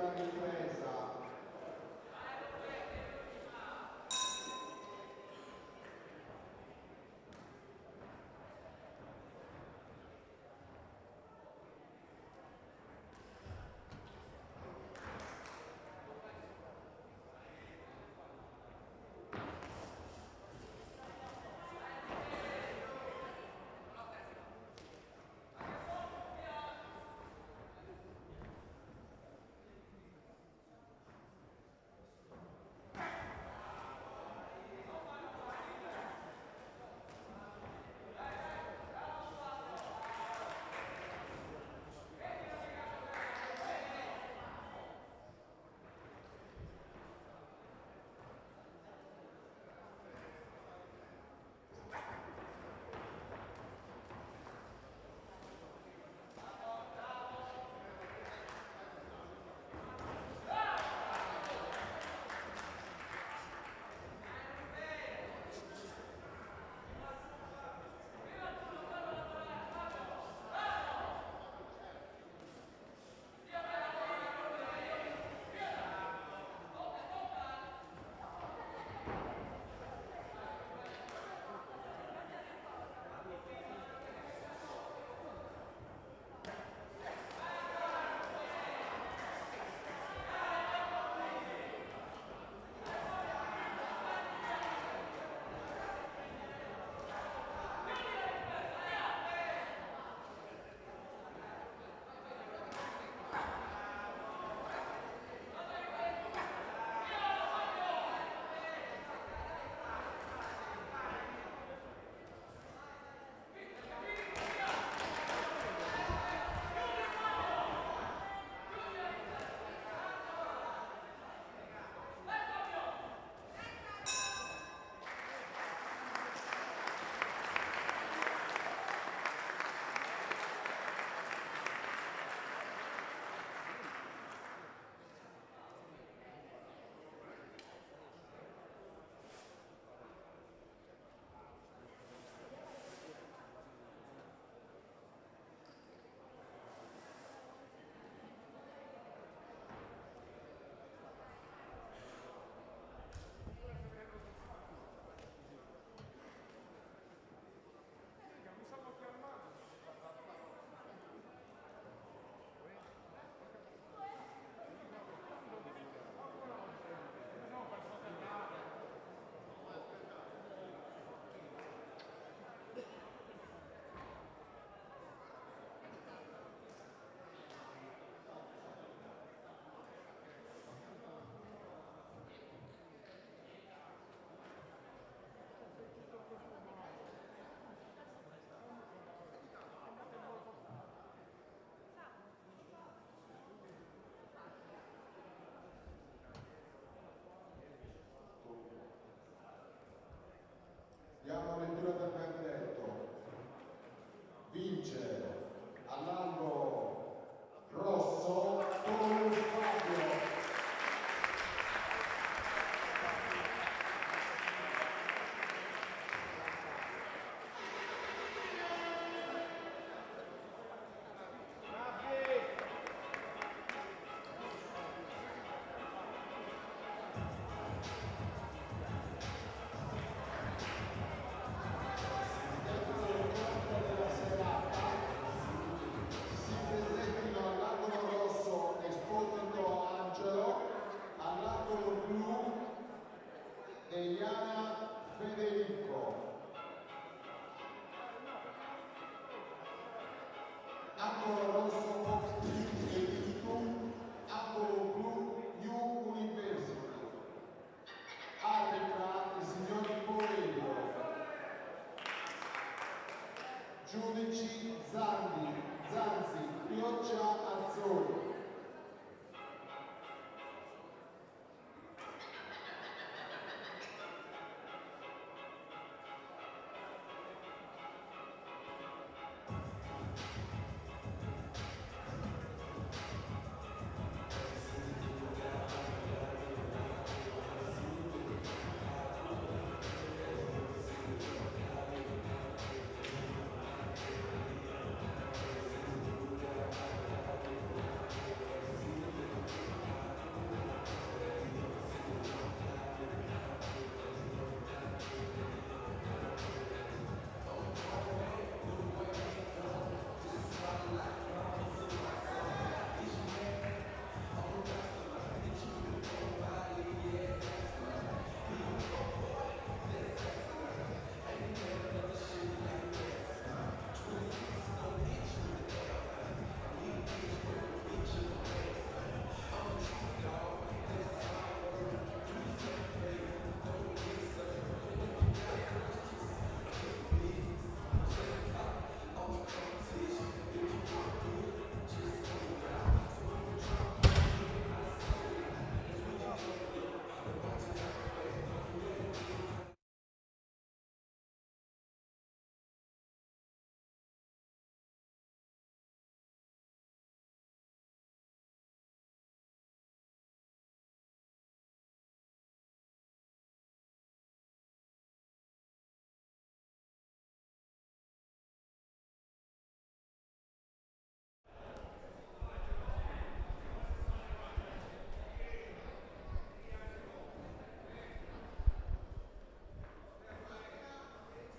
la ripresa.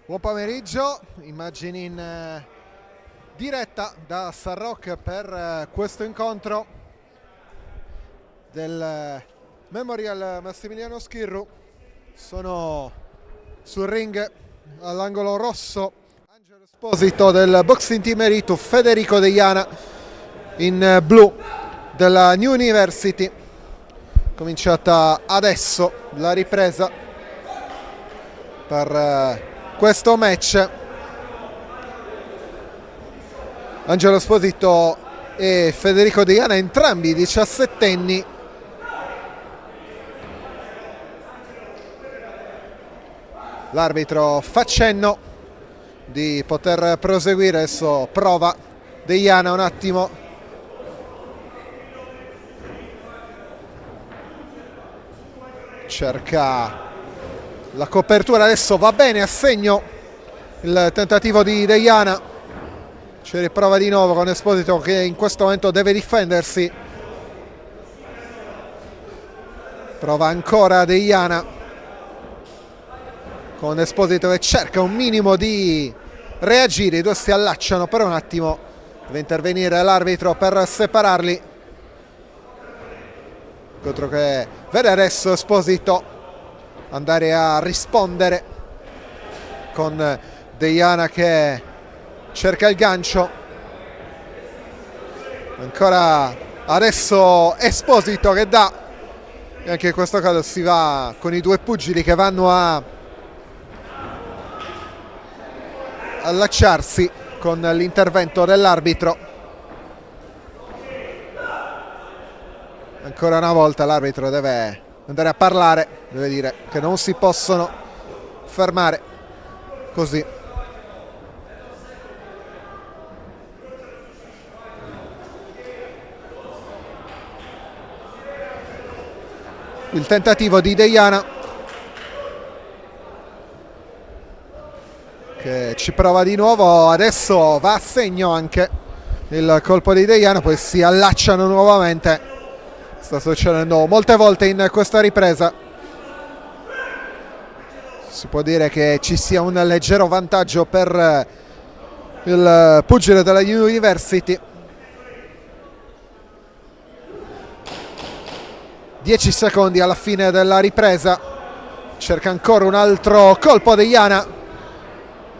Buon pomeriggio, immagini in diretta da San Roque per questo incontro del Memorial Massimiliano Schirru. Sono sul ring all'angolo rosso Angelo Esposito del Boxing Team Meritu, Federico Deiana in blu della New University. Cominciata adesso la ripresa per questo match. Angelo Esposito e Federico Deiana, entrambi 17enni. L'arbitro fa cenno di poter proseguire, adesso prova Deiana un attimo. Cerca la copertura, adesso va bene a segno il tentativo di Deiana. Ci riprova di nuovo con Esposito che in questo momento deve difendersi. Prova ancora Deiana con Esposito che cerca un minimo di reagire. I due si allacciano per un attimo, deve intervenire l'arbitro per separarli. Incontro che vede adesso Esposito andare a rispondere con Deiana che cerca il gancio. Ancora adesso Esposito che dà, e anche in questo caso si va con i due pugili che vanno a allacciarsi con l'intervento dell'arbitro. Ancora una volta l'arbitro deve andare a parlare, deve dire che non si possono fermare così. Il tentativo di Deiana che ci prova di nuovo, adesso va a segno anche il colpo di Deiana, poi si allacciano nuovamente. Sta succedendo molte volte in questa ripresa. Si può dire che ci sia un leggero vantaggio per il pugile della University. 10 secondi alla fine della ripresa. Cerca ancora un altro colpo Deiana.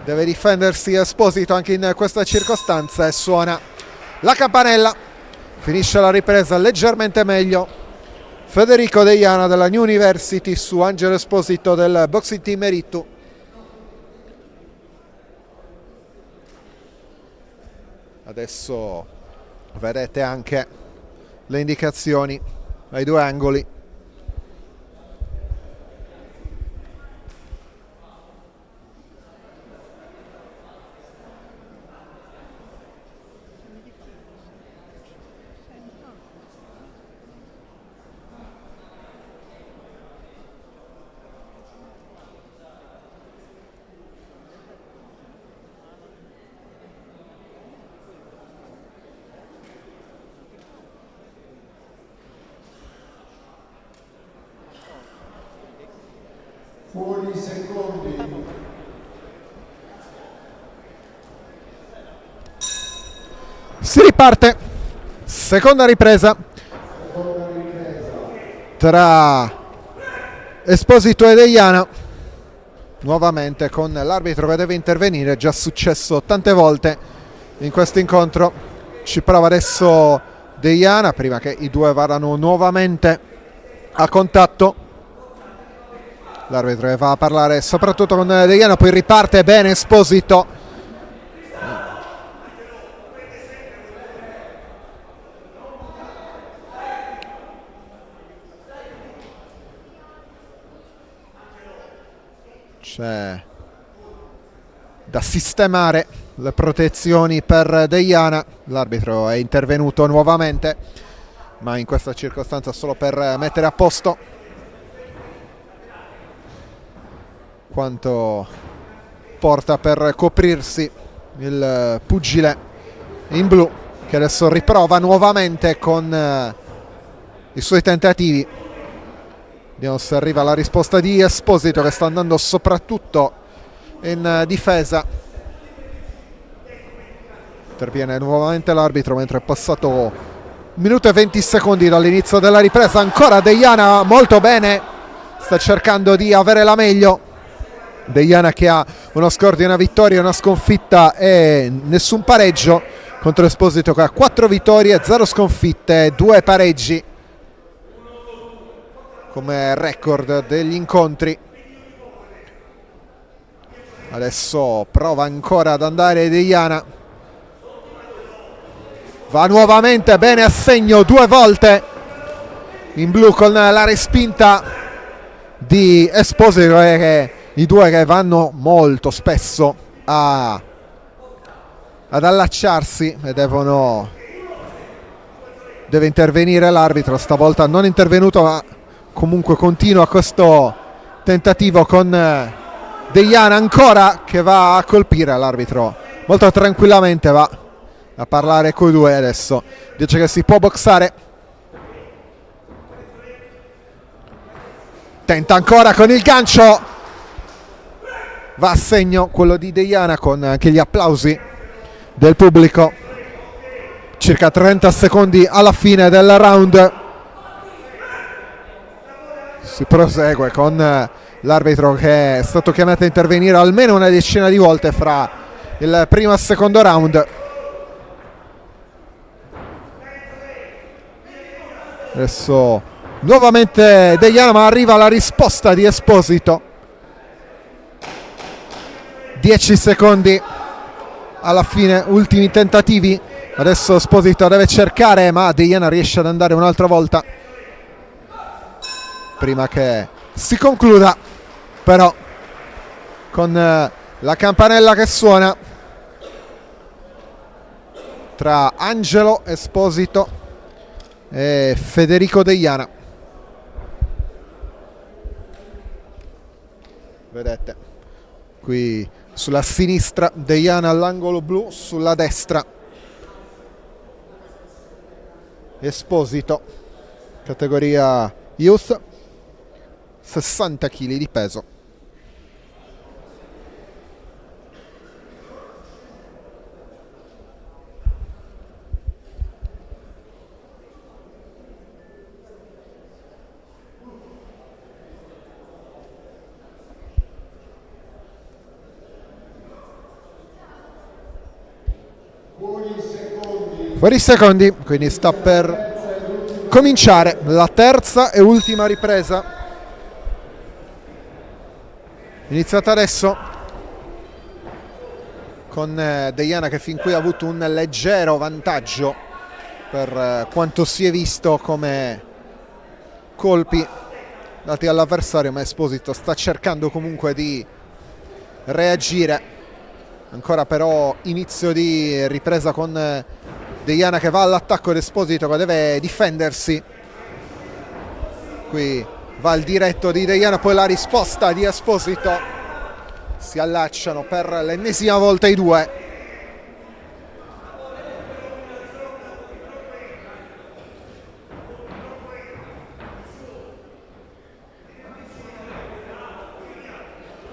Deve difendersi Esposito anche in questa circostanza e suona la campanella. Finisce la ripresa leggermente meglio Federico Deiana della New University su Angelo Esposito del Boxing Team Meritu. Adesso vedete anche le indicazioni ai due angoli. Fuori secondi. Si riparte. Seconda ripresa tra Esposito e Deiana. Nuovamente con l'arbitro che deve intervenire. È già successo tante volte in questo incontro. Ci prova adesso Deiana prima che i due vadano nuovamente a contatto. L'arbitro va a parlare soprattutto con Deiana, poi riparte bene Esposito. C'è da sistemare le protezioni per Deiana. L'arbitro è intervenuto nuovamente, ma in questa circostanza solo per mettere a posto quanto porta per coprirsi il pugile in blu, che adesso riprova nuovamente con i suoi tentativi. Vediamo se arriva la risposta di Esposito, che sta andando soprattutto in difesa. Interviene nuovamente l'arbitro mentre è passato 1 minuto e 20 secondi dall'inizio della ripresa. Ancora Deiana molto bene, sta cercando di avere la meglio. Deiana che ha uno score di una vittoria, una sconfitta e nessun pareggio, contro Esposito che ha 4 vittorie, 0 sconfitte e 2 pareggi come record degli incontri. Adesso prova ancora ad andare Deiana, va nuovamente bene a segno 2 volte in blu con la respinta di Esposito, e i due che vanno molto spesso ad allacciarsi e deve intervenire l'arbitro. Stavolta non è intervenuto, ma comunque continua questo tentativo con Deiana ancora che va a colpire. L'arbitro molto tranquillamente va a parlare coi due. Adesso dice che si può boxare, tenta ancora con il gancio, va a segno quello di Deiana con anche gli applausi del pubblico. Circa 30 secondi alla fine del round, si prosegue con l'arbitro che è stato chiamato a intervenire almeno una decina di volte fra il primo e il secondo round. Adesso nuovamente Deiana, ma arriva la risposta di Esposito. 10 secondi alla fine, ultimi tentativi. Adesso Esposito deve cercare, ma Deiana riesce ad andare un'altra volta prima che si concluda, però con la campanella che suona tra Angelo Esposito e Federico Deiana. Vedete qui sulla sinistra Deiana all'angolo blu, sulla destra Esposito, categoria Youth, 60 kg di peso. Fuori secondi, quindi sta per cominciare la terza e ultima ripresa, iniziata adesso con Deiana che fin qui ha avuto un leggero vantaggio per quanto si è visto come colpi dati all'avversario, ma Esposito sta cercando comunque di reagire. Ancora però inizio di ripresa con Deiana che va all'attacco ed Esposito che deve difendersi. Qui va il diretto di Deiana, poi la risposta di Esposito. Si allacciano per l'ennesima volta i due.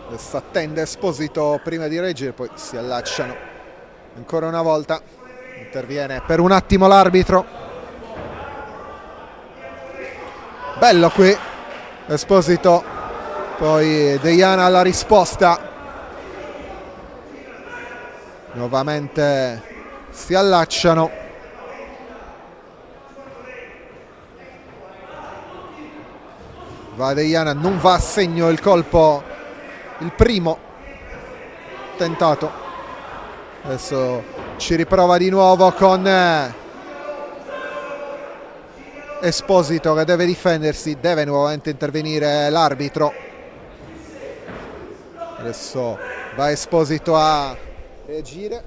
Adesso attende Esposito prima di reagire, poi si allacciano ancora una volta. Interviene per un attimo l'arbitro. Bello qui Esposito, poi Deiana alla risposta. Nuovamente si allacciano. Va Deiana, non va a segno il colpo, il primo tentato. Adesso ci riprova di nuovo con Esposito che deve difendersi, deve nuovamente intervenire l'arbitro. Adesso va Esposito a reagire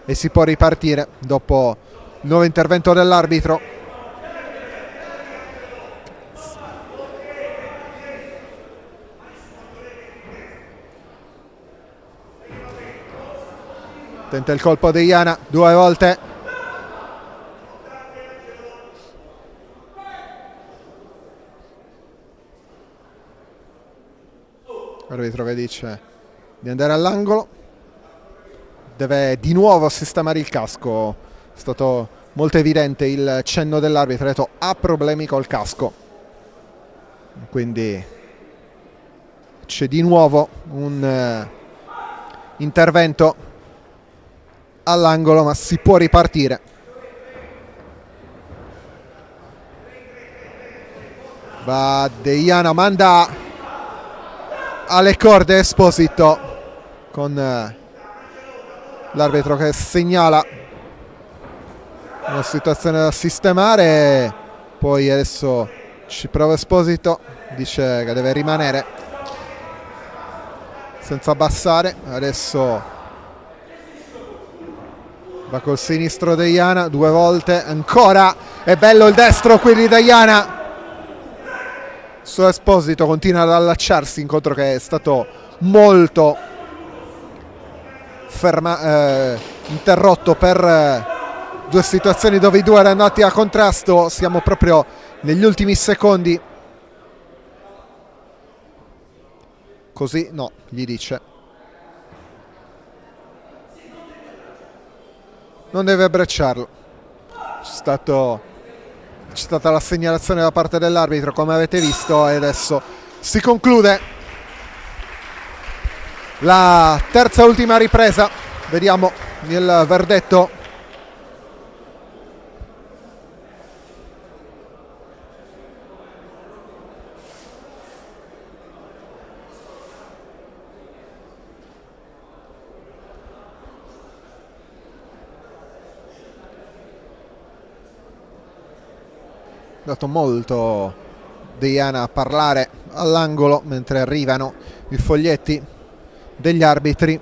e si può ripartire dopo il nuovo intervento dell'arbitro. Tenta il colpo Deiana 2 volte. Arbitro che dice di andare all'angolo, deve di nuovo sistemare il casco. È stato molto evidente il cenno dell'arbitro, ha detto ha problemi col casco, quindi c'è di nuovo un intervento all'angolo, ma si può ripartire. Va Deiana, manda alle corde Esposito, con l'arbitro che segnala una situazione da sistemare. Poi adesso ci prova Esposito, dice che deve rimanere senza abbassare. Adesso va col sinistro Deiana 2 volte, ancora è bello il destro qui di Deiana su Esposito, continua ad allacciarsi, incontro che è stato molto interrotto per 2 situazioni dove i due erano andati a contrasto. Siamo proprio negli ultimi secondi. Così no, gli dice non deve abbracciarlo. C'è stata la segnalazione da parte dell'arbitro, come avete visto, e adesso si conclude la terza e ultima ripresa. Vediamo il verdetto. È dato molto Deiana a parlare all'angolo mentre arrivano i foglietti degli arbitri.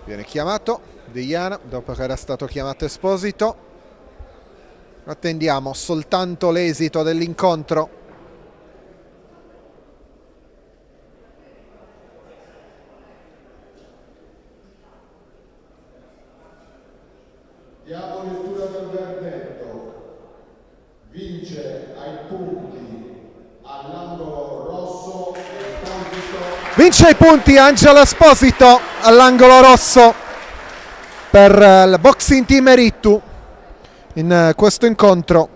Viene chiamato Deiana dopo che era stato chiamato Esposito. Attendiamo soltanto l'esito dell'incontro. Diamo lettura del verdetto. Vince ai punti all'angolo rosso Esposito. Vince ai punti Angelo Esposito all'angolo rosso per il Boxing Team Erittu in questo incontro.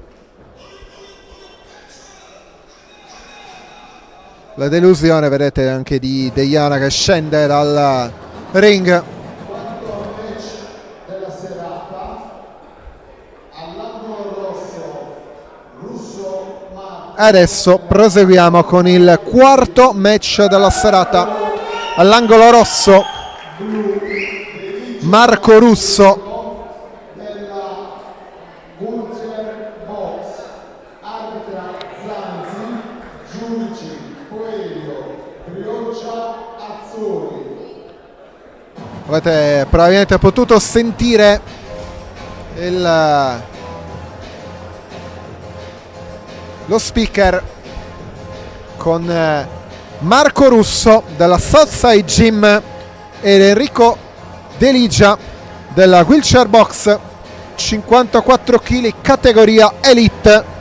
La delusione, vedete, anche di Deiana che scende dal ring. Della serata all'angolo rosso Russo Marco. Adesso proseguiamo con il quarto match della serata. All'angolo rosso Marco Russo, avete probabilmente potuto sentire lo speaker con Marco Russo della Southside Gym ed Enrico De Ligia della Wheelchair Box 54 kg categoria Elite.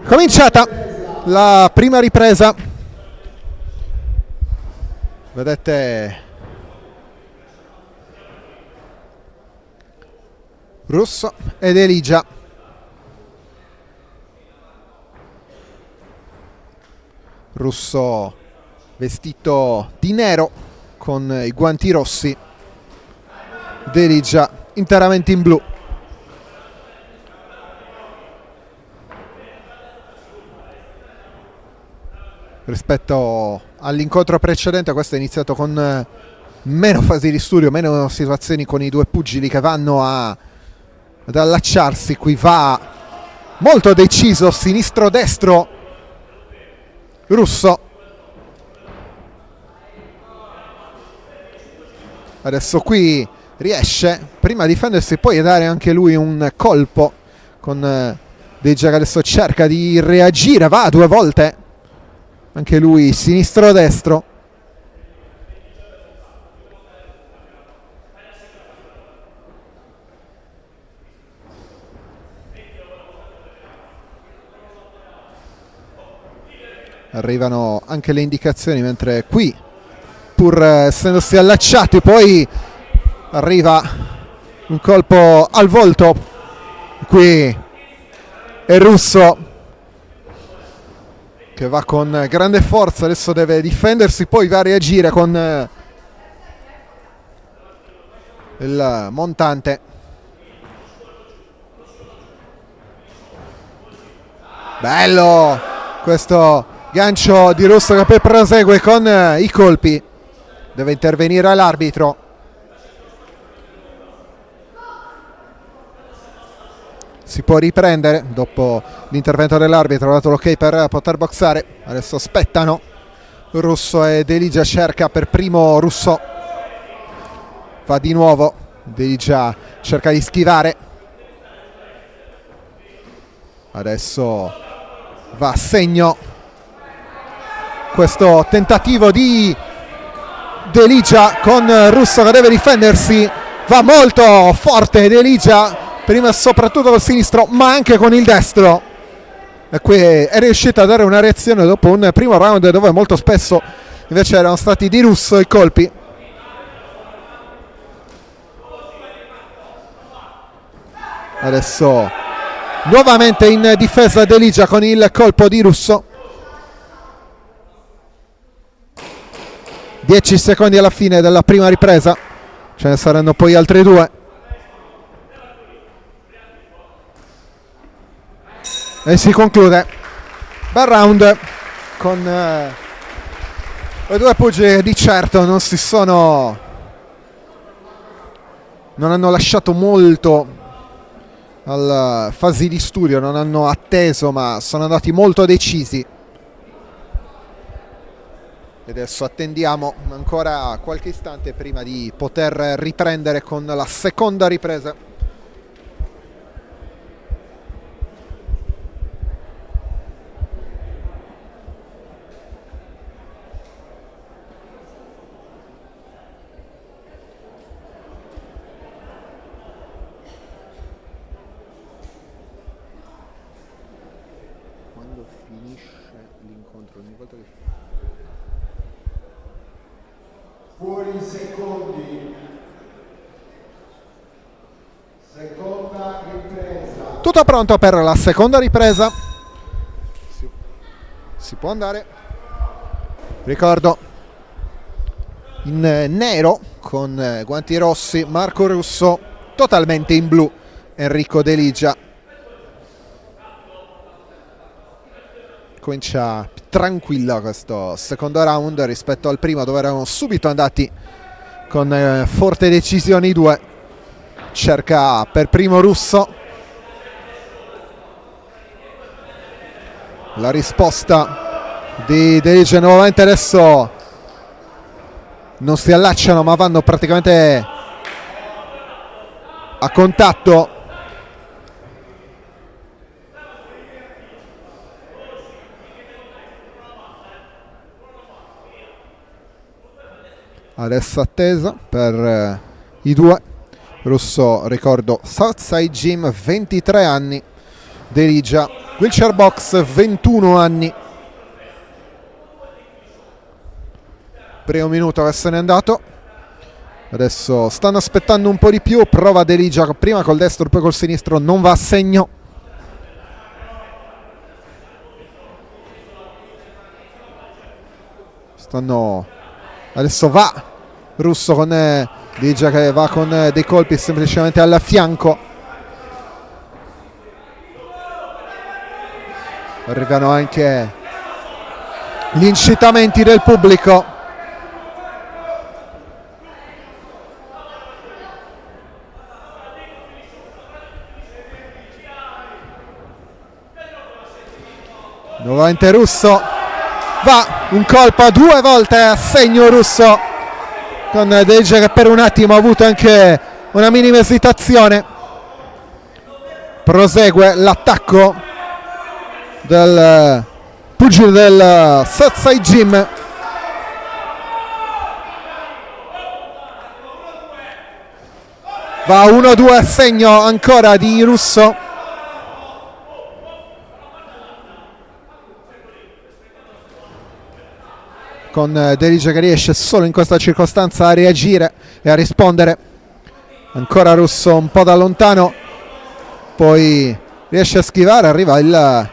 Cominciata la prima ripresa, vedete Russo ed Elijah. Russo vestito di nero con i guanti rossi, Elijah interamente in blu. Rispetto all'incontro precedente, questo è iniziato con meno fasi di studio, meno situazioni con i due pugili che vanno ad allacciarsi. Qui va molto deciso sinistro-destro Russo. Adesso qui riesce prima a difendersi, poi a dare anche lui un colpo con Elijah che adesso cerca di reagire, va 2 volte anche lui sinistro-destro. Arrivano anche le indicazioni, mentre qui, pur essendosi allacciati, poi arriva un colpo al volto. Qui è Russo che va con grande forza, adesso deve difendersi, poi va a reagire con il montante. Bello questo gancio di Russo che poi prosegue con i colpi. Deve intervenire l'arbitro. Si può riprendere dopo l'intervento dell'arbitro, ha dato l'ok per poter boxare. Adesso aspettano Russo ed Elijah. Cerca per primo Russo, va di nuovo, Elijah cerca di schivare. Adesso va a segno questo tentativo di Elijah con Russo che deve difendersi. Va molto forte Elijah, prima soprattutto col sinistro ma anche con il destro, e qui è riuscito a dare una reazione dopo un primo round dove molto spesso invece erano stati di Russo i colpi. Adesso nuovamente in difesa Elijah con il colpo di Russo. 10 secondi alla fine della prima ripresa, ce ne saranno poi altri 2. E si conclude bel round con i due pugili di certo non hanno lasciato molto alla fase di studio, non hanno atteso, ma sono andati molto decisi. E adesso attendiamo ancora qualche istante prima di poter riprendere con la seconda ripresa. Quando finisce l'incontro, ogni volta che Fuori secondi. Seconda ripresa. tutto pronto per la seconda ripresa. Si può andare. Ricordo in nero con guanti rossi Marco Russo, totalmente in blu Enrico Elijah. Comincia tranquilla questo secondo round rispetto al primo, dove erano subito andati con forte decisione i due. Cerca per primo Russo la risposta di Elijah. Nuovamente adesso non si allacciano ma vanno praticamente a contatto. Adesso attesa per i due. Russo, ricordo, Southside Gym, 23 anni. Elijah, Wheelchair Box, 21 anni. Primo minuto che se n'è andato. Adesso stanno aspettando un po' di più, prova Deligia prima col destro poi col sinistro, non va a segno. Adesso va Russo con Deligia che va con dei colpi semplicemente al fianco. Arrivano anche gli incitamenti del pubblico. Nuovamente Russo, va un colpo a 2 volte a segno Russo, con Deligia che per un attimo ha avuto anche una minima esitazione. Prosegue l'attacco del pugile del Satsai Gym. Va 1-2 a segno ancora di Russo. Con Deligia che riesce solo in questa circostanza a reagire e a rispondere. Ancora Russo un po' da lontano, poi riesce a schivare. Arriva il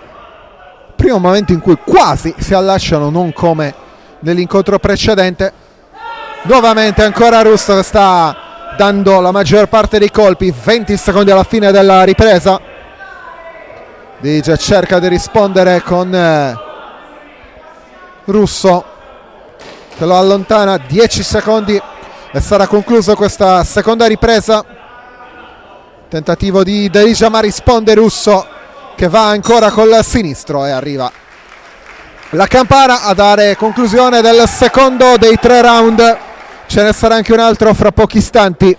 primo momento in cui quasi si allacciano, non come nell'incontro precedente. Nuovamente ancora Russo che sta dando la maggior parte dei colpi. 20 secondi alla fine della ripresa. Deligia cerca di rispondere con Russo che lo allontana. 10 secondi e sarà conclusa questa seconda ripresa. Tentativo di Deligia ma risponde Russo che va ancora col sinistro e arriva la campana a dare conclusione del secondo dei 3 round. Ce ne sarà anche un altro fra pochi istanti.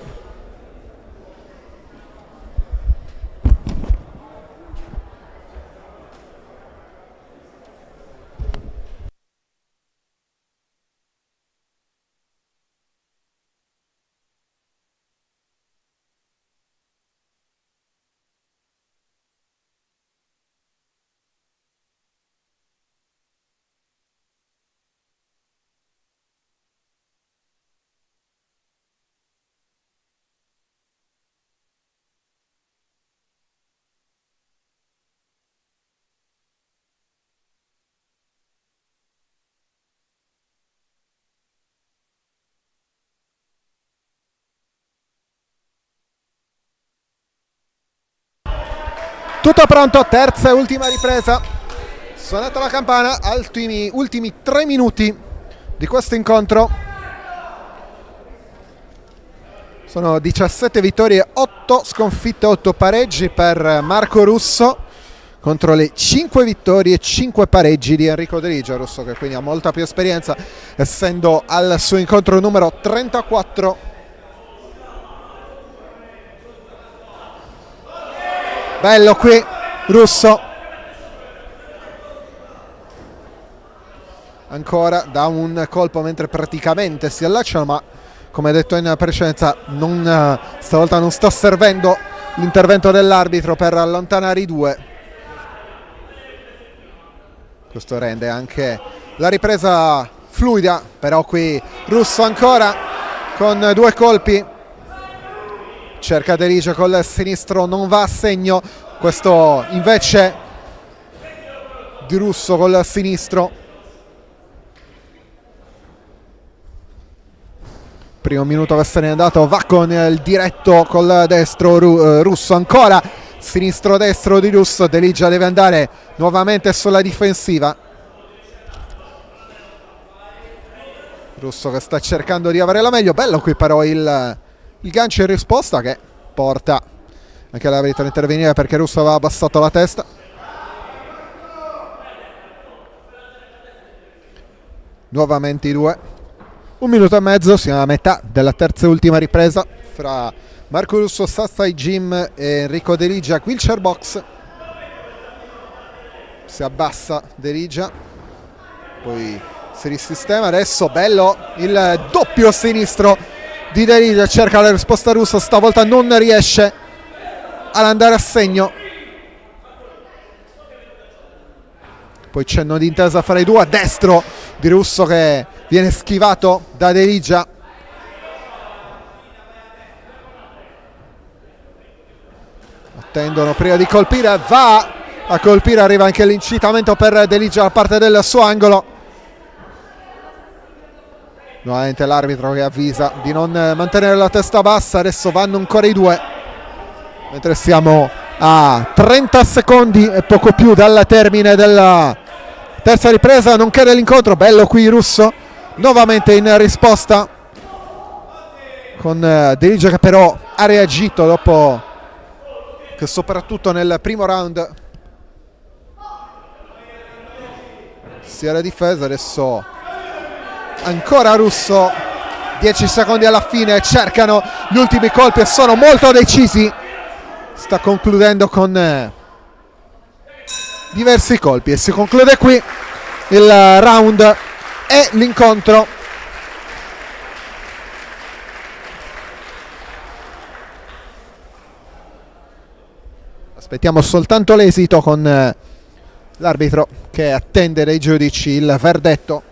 Tutto pronto, terza e ultima ripresa. Suonata la campana, ultimi 3 minuti di questo incontro. Sono 17 vittorie, 8 sconfitte, 8 pareggi per Marco Russo contro le 5 vittorie e 5 pareggi di Enrico Deligia. Russo che quindi ha molta più esperienza, essendo al suo incontro numero 34. Bello qui Russo, ancora da un colpo mentre praticamente si allacciano, ma come detto in precedenza stavolta non sta servendo l'intervento dell'arbitro per allontanare i due. Questo rende anche la ripresa fluida, però qui Russo ancora con 2 colpi. Cerca Deligia col sinistro, non va a segno. Questo invece di Russo col sinistro. Primo minuto che se n'è andato, va con il diretto col destro Russo ancora. Sinistro destro di Russo. Deligia deve andare nuovamente sulla difensiva. Russo che sta cercando di avere la meglio. Bello qui però il gancio in risposta che porta anche l'arbitro a intervenire perché Russo aveva abbassato la testa. Nuovamente i due. 1 minuto e mezzo, siamo a metà della terza e ultima ripresa fra Marco Russo, Satsai Gym e Enrico Deligia. Wheelchair box. Si abbassa Deligia, poi si risistema. Adesso bello il doppio sinistro di Deligia, cerca la risposta Russo, stavolta non riesce ad andare a segno. Poi cenno di intesa fra i due, a destro di Russo che viene schivato da Deligia. attendono prima di colpire, va a colpire, arriva anche l'incitamento per De Ligia da parte del suo angolo. Nuovamente l'arbitro che avvisa di non mantenere la testa bassa. Adesso vanno ancora i due, mentre siamo a 30 secondi e poco più dal termine della terza ripresa. Non cade l'incontro, bello qui Russo nuovamente in risposta con De Ligia che però ha reagito dopo che soprattutto nel primo round si era difesa. Adesso ancora Russo, 10 secondi alla fine, cercano gli ultimi colpi e sono molto decisi. Sta concludendo con diversi colpi e si conclude qui il round e l'incontro. Aspettiamo soltanto l'esito con l'arbitro che attende dai giudici il verdetto.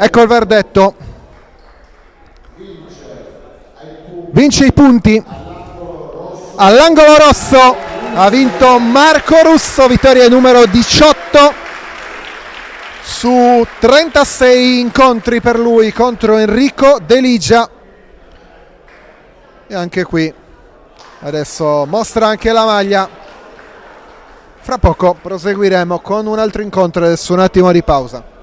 Ecco il verdetto. Vince i punti all'angolo rosso. Ha vinto Marco Russo, vittoria numero 18 su 36 incontri per lui contro Enrico De Ligia. E anche qui adesso mostra anche la maglia. Fra poco proseguiremo con un altro incontro, adesso un attimo di pausa.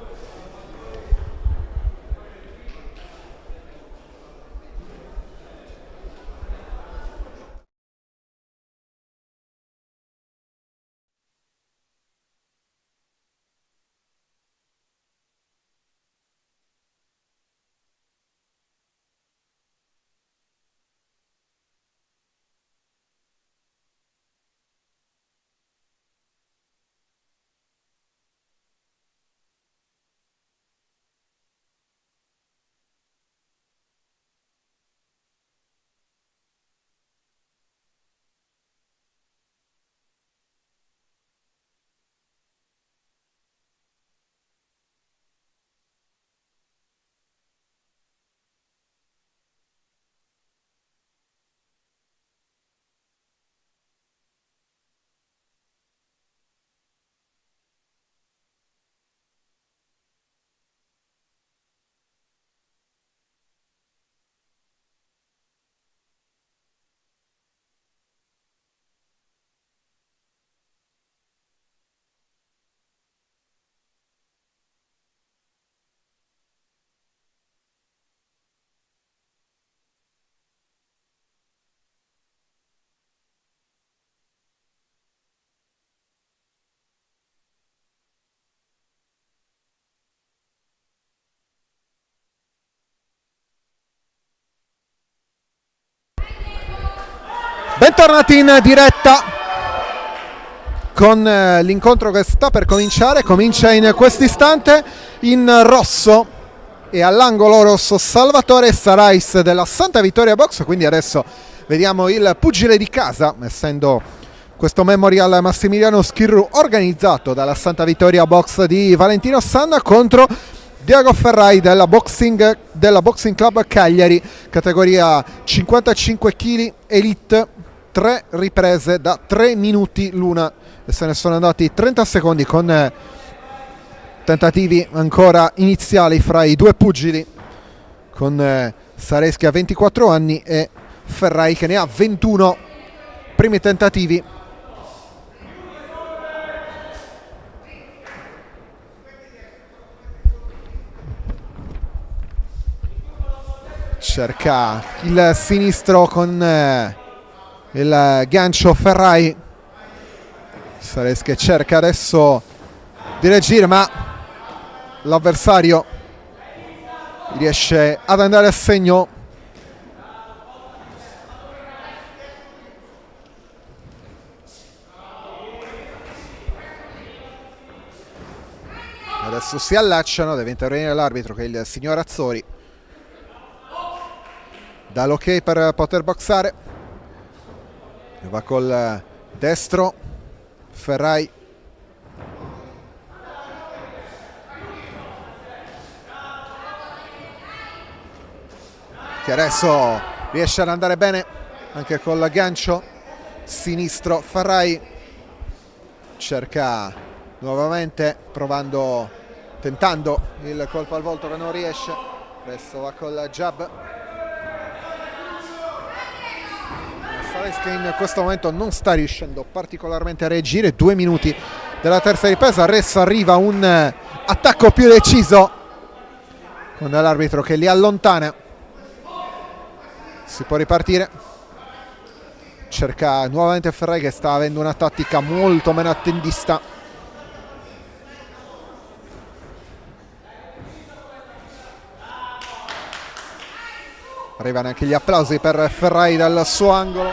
Bentornati in diretta con l'incontro che sta per cominciare. Comincia in questo istante in rosso e all'angolo rosso Salvatore Sarais della Santa Vittoria Box. Quindi adesso vediamo il pugile di casa, essendo questo Memorial Massimiliano Schirru organizzato dalla Santa Vittoria Box di Valentino Sanna contro Diego Ferrai della Boxing Club Cagliari, categoria 55 kg Elite, 3 riprese da 3 minuti l'una e se ne sono andati 30 secondi con tentativi ancora iniziali fra i due pugili, con Sarais che ha 24 anni e Ferrai che ne ha 21. Primi tentativi. Cerca il sinistro con il gancio Ferrai. Sarais che cerca adesso di reagire, ma l'avversario riesce ad andare a segno. Adesso si allacciano, deve intervenire l'arbitro che è il signor Azzori. Dà l'ok per poter boxare. Va col destro Ferrai. Che adesso riesce ad andare bene anche col gancio sinistro. Ferrai cerca nuovamente, tentando il colpo al volto che non riesce. Adesso va col jab. Sarais che in questo momento non sta riuscendo particolarmente a reagire. 2 minuti della terza ripresa. Adesso arriva un attacco più deciso con l'arbitro che li allontana. Si può ripartire. Cerca nuovamente Ferrai che sta avendo una tattica molto meno attendista. Arrivano anche gli applausi per Ferrai dal suo angolo.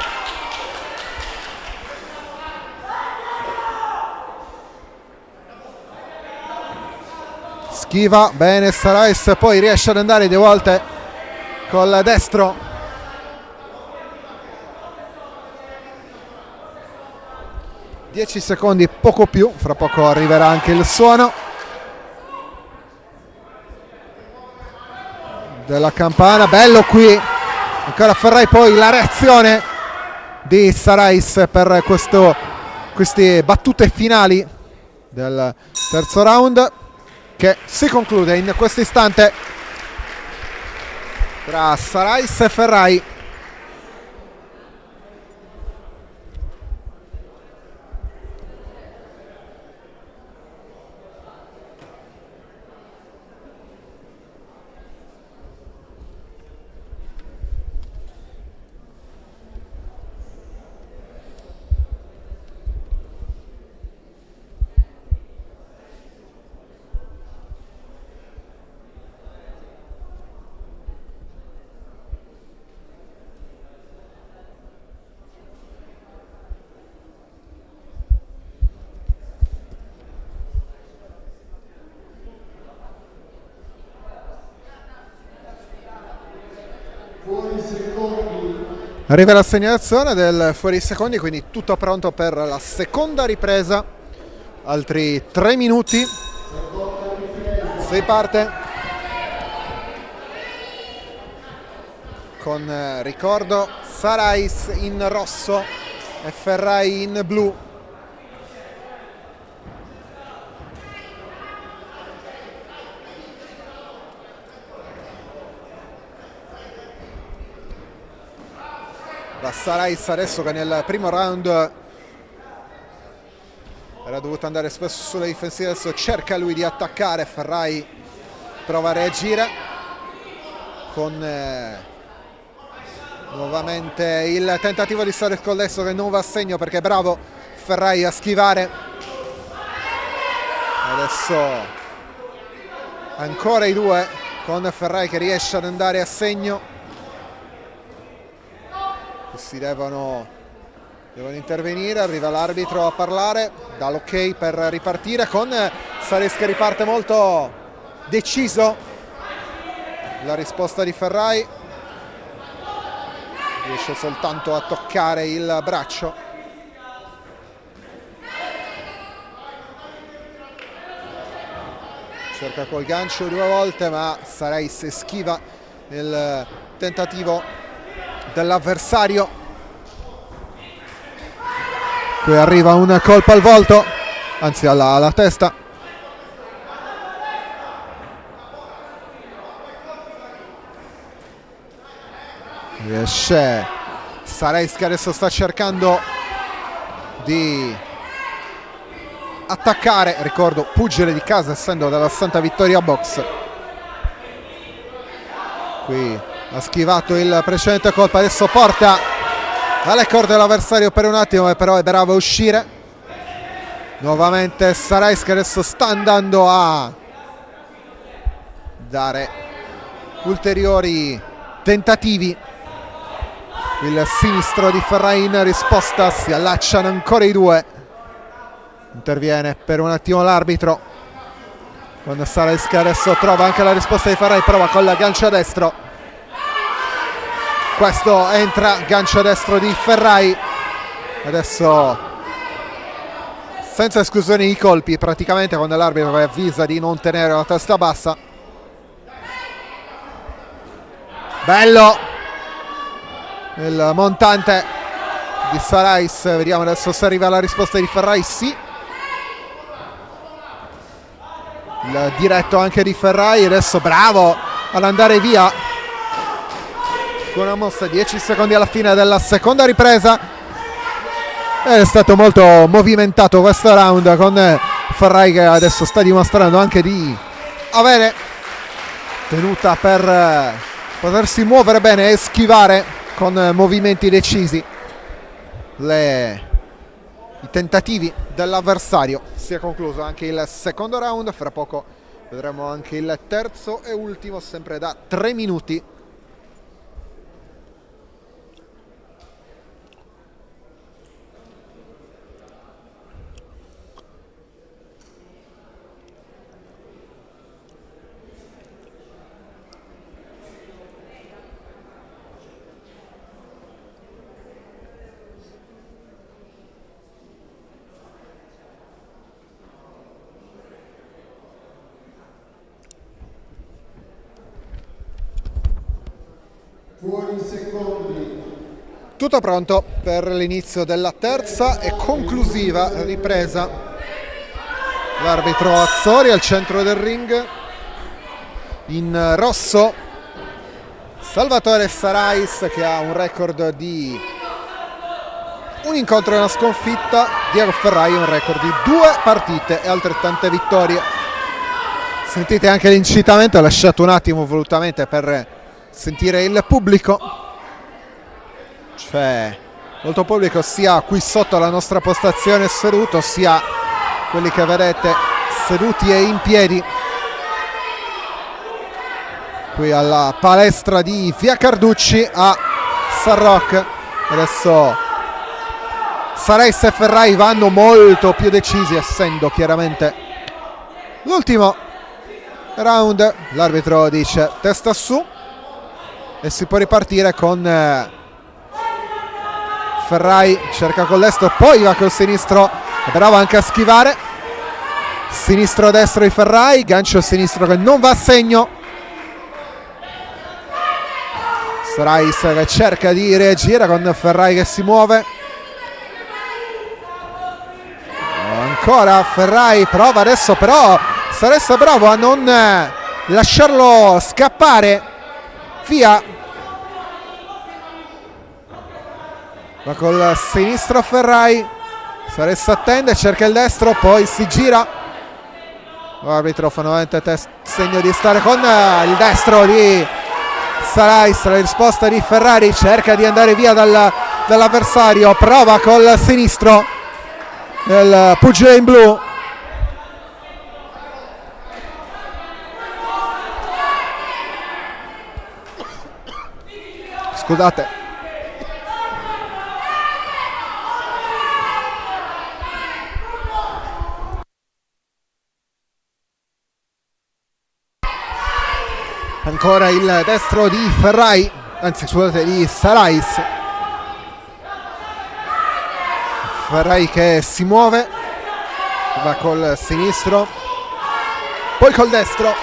Schiva bene Sarais, poi riesce ad andare 2 volte col destro. Dieci secondi, poco più, fra poco arriverà anche il suono della campana. Bello qui, ancora Ferrai, poi la reazione di Sarais per queste battute finali del terzo round, che si conclude in questo istante tra Sarais e Ferrai. Fuori secondi. Arriva la segnalazione del fuori secondi, quindi tutto pronto per la seconda ripresa. Altri 3 minuti. Si parte con, ricordo, Sarais in rosso e Ferrai in blu. Da Sarais adesso che nel primo round era dovuto andare spesso sulle difensive, adesso cerca lui di attaccare. Ferrai prova a reagire con nuovamente il tentativo di Sarais col destro che non va a segno perché è bravo Ferrai a schivare. Adesso ancora i due con Ferrai che riesce ad andare a segno. Si devono intervenire. Arriva l'arbitro a parlare, dà l'ok per ripartire con Sarais che riparte molto deciso. La risposta di Ferrai, riesce soltanto a toccare il braccio. Cerca col gancio 2 volte ma Sarais schiva il tentativo dell'avversario. Qui arriva un colpo al volto, anzi alla testa. Riesce Sarais che adesso sta cercando di attaccare, ricordo pugile di casa essendo della Santa Vittoria Box. Qui ha schivato il precedente colpo, adesso porta alle corde l'avversario per un attimo, però è bravo a uscire. Nuovamente Sarais che adesso sta andando a dare ulteriori tentativi. Il sinistro di Ferrai in risposta, si allacciano ancora i due. Interviene per un attimo l'arbitro. con Sarais che adesso trova anche la risposta di Ferrai, prova con il gancio destro, questo entra, gancio destro di Ferrai, adesso senza esclusione di colpi praticamente, quando l'arbitro avvisa di non tenere la testa bassa. Bello il montante di Sarais, vediamo adesso se arriva la risposta di Ferrai. Sì, il diretto anche di Ferrai, adesso bravo ad andare via con una mossa. 10 secondi alla fine della seconda ripresa, è stato molto movimentato questo round, con Ferrai che adesso sta dimostrando anche di avere tenuta per potersi muovere bene e schivare con movimenti decisi i tentativi dell'avversario. Si è concluso anche il secondo round, fra poco vedremo anche il terzo e ultimo, sempre da 3 minuti. fuori secondi. Tutto pronto per l'inizio della terza e conclusiva ripresa. L'arbitro Azzori al centro del ring, in rosso Salvatore Sarais che ha un record di un incontro e una sconfitta, Diego Ferrai un record di 2 partite e altrettante vittorie. Sentite anche l'incitamento, ho lasciato un attimo volutamente per sentire il pubblico, c'è molto pubblico sia qui sotto la nostra postazione seduto, sia quelli che vedete seduti e in piedi qui alla palestra di Via Carducci a San Roque. Adesso Sarais e Ferrai vanno molto più decisi, essendo chiaramente l'ultimo round. L'arbitro dice testa su e si può ripartire con Ferrai, cerca col destro, poi va col sinistro, è bravo anche a schivare. Sinistro destro di Ferrai, gancio sinistro che non va a segno. Sarais che cerca di reagire con Ferrai che si muove. Ancora Ferrai prova adesso, però Sarais è bravo a non lasciarlo scappare via. Va col sinistro Ferrai, Sarais attende, cerca il destro, poi si gira. L'arbitro fa nuovamente segno di stare con il destro di Sarais. La risposta di Ferrari, cerca di andare via dall'avversario, prova col sinistro del pugile in blu. Scusate. Ancora il destro di Ferrai, anzi scusate, di Sarais. Ferrai che si muove, va col sinistro, poi col destro.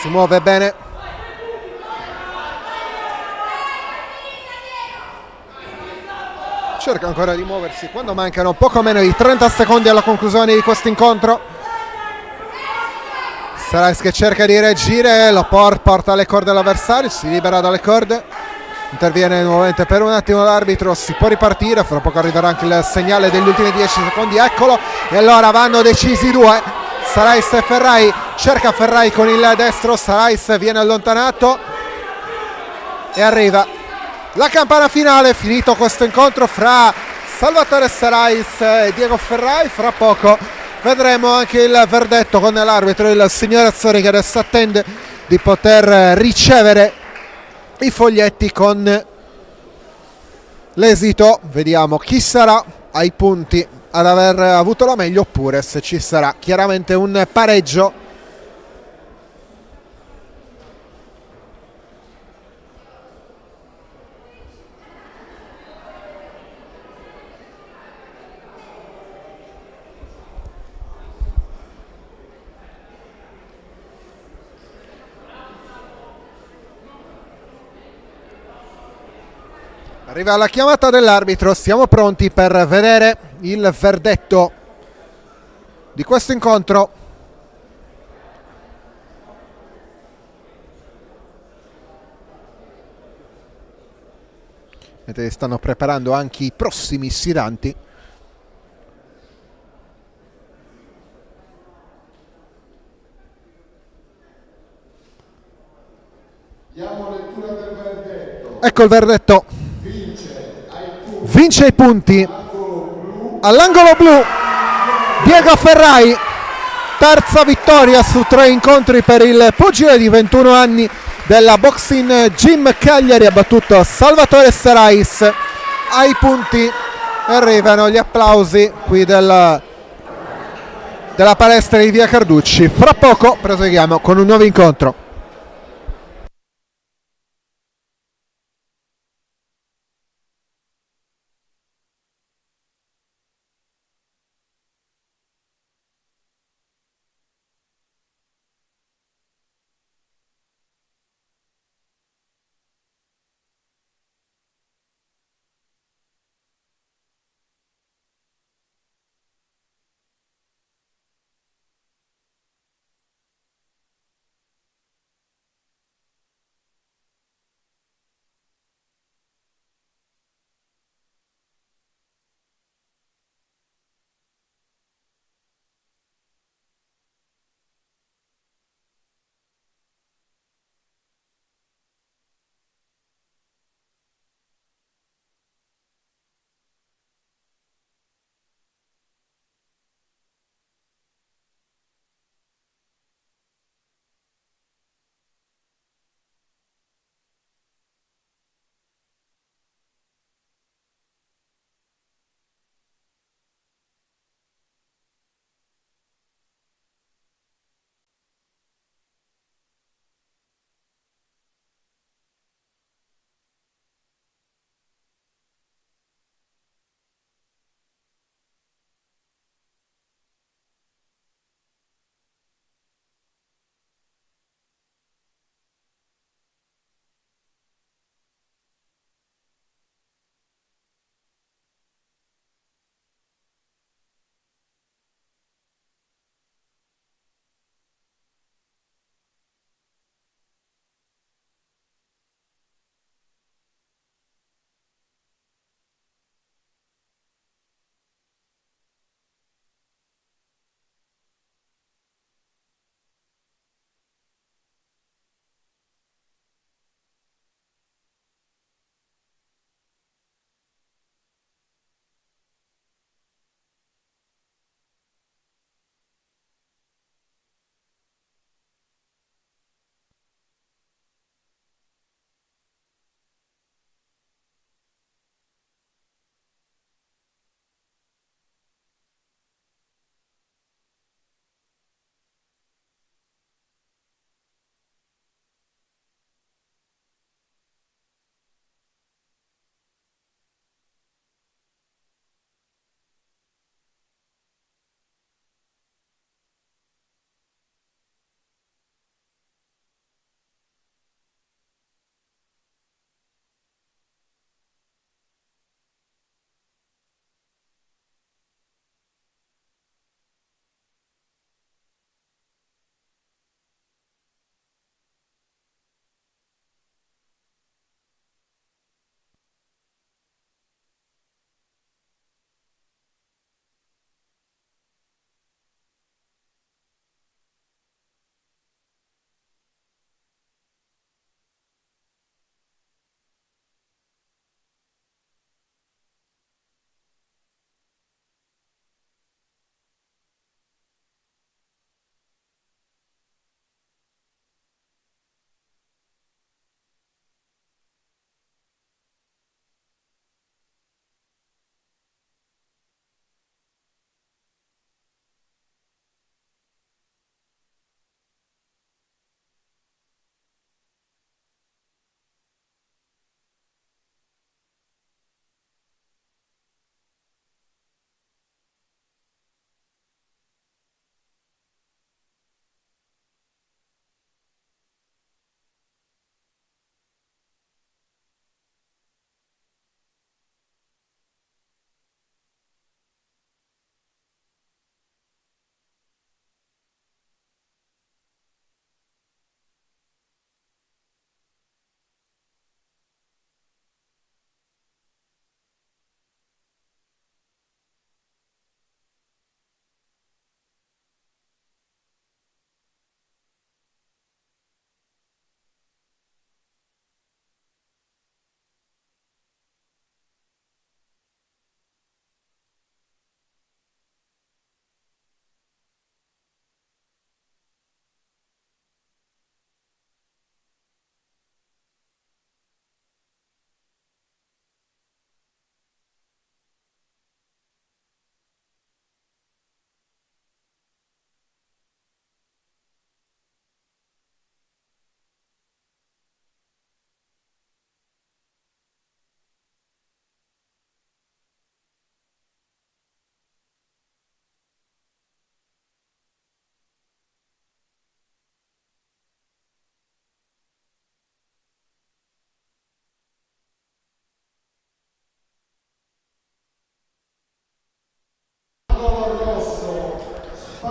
Si muove bene. Cerca ancora di muoversi quando mancano poco meno di 30 secondi alla conclusione di questo incontro. Sarais che cerca di reagire, lo porta alle corde dell'avversario, si libera dalle corde, interviene nuovamente per un attimo l'arbitro, si può ripartire, fra poco arriverà anche il segnale degli ultimi 10 secondi, eccolo, e allora vanno decisi due, Sarais e Ferrai. Cerca Ferrai con il destro, Sarais viene allontanato e arriva la campana finale. Finito questo incontro fra Salvatore Sarais e Diego Ferrai. Fra poco vedremo anche il verdetto con l'arbitro, il signor Azzori, che adesso attende di poter ricevere i foglietti con l'esito. Vediamo chi sarà ai punti ad aver avuto la meglio, oppure se ci sarà chiaramente un pareggio. Arriva la chiamata dell'arbitro, siamo pronti per vedere il verdetto di questo incontro. Mentre stanno preparando anche i prossimi sfidanti. Diamo lettura del verdetto. Ecco il verdetto. Vince i punti all'angolo blu Diego Ferrai, terza vittoria su 3 incontri per il pugile di 21 anni della Boxing Gym Cagliari. Ha battuto Salvatore Serais. Ai punti arrivano gli applausi qui della palestra di via Carducci. Fra poco proseguiamo con un nuovo incontro.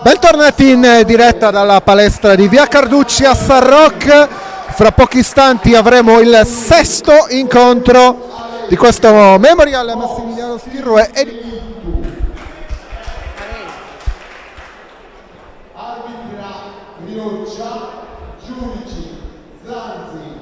Bentornati in diretta dalla palestra di Via Carducci a San Roque. Fra pochi istanti avremo il sesto incontro di questo Memorial Massimiliano Schirrue arbitra Rioccia, giudici Zanzi.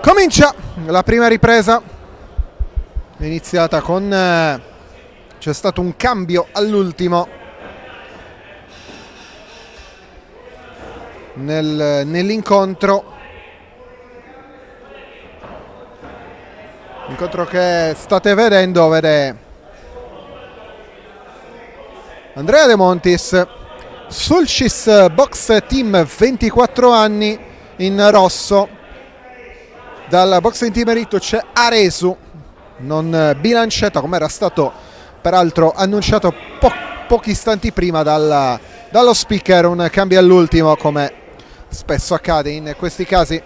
Comincia la prima ripresa, è iniziata con c'è stato un cambio all'ultimo nell'incontro che state vedendo. Vede Andrea De Montis, Sulcis Box Team, 24 anni, in rosso. Dal Boxing Team Elite c'è Aresu, non bilancetta, come era stato peraltro annunciato pochi istanti prima dallo speaker. Un cambio all'ultimo, come spesso accade in questi casi.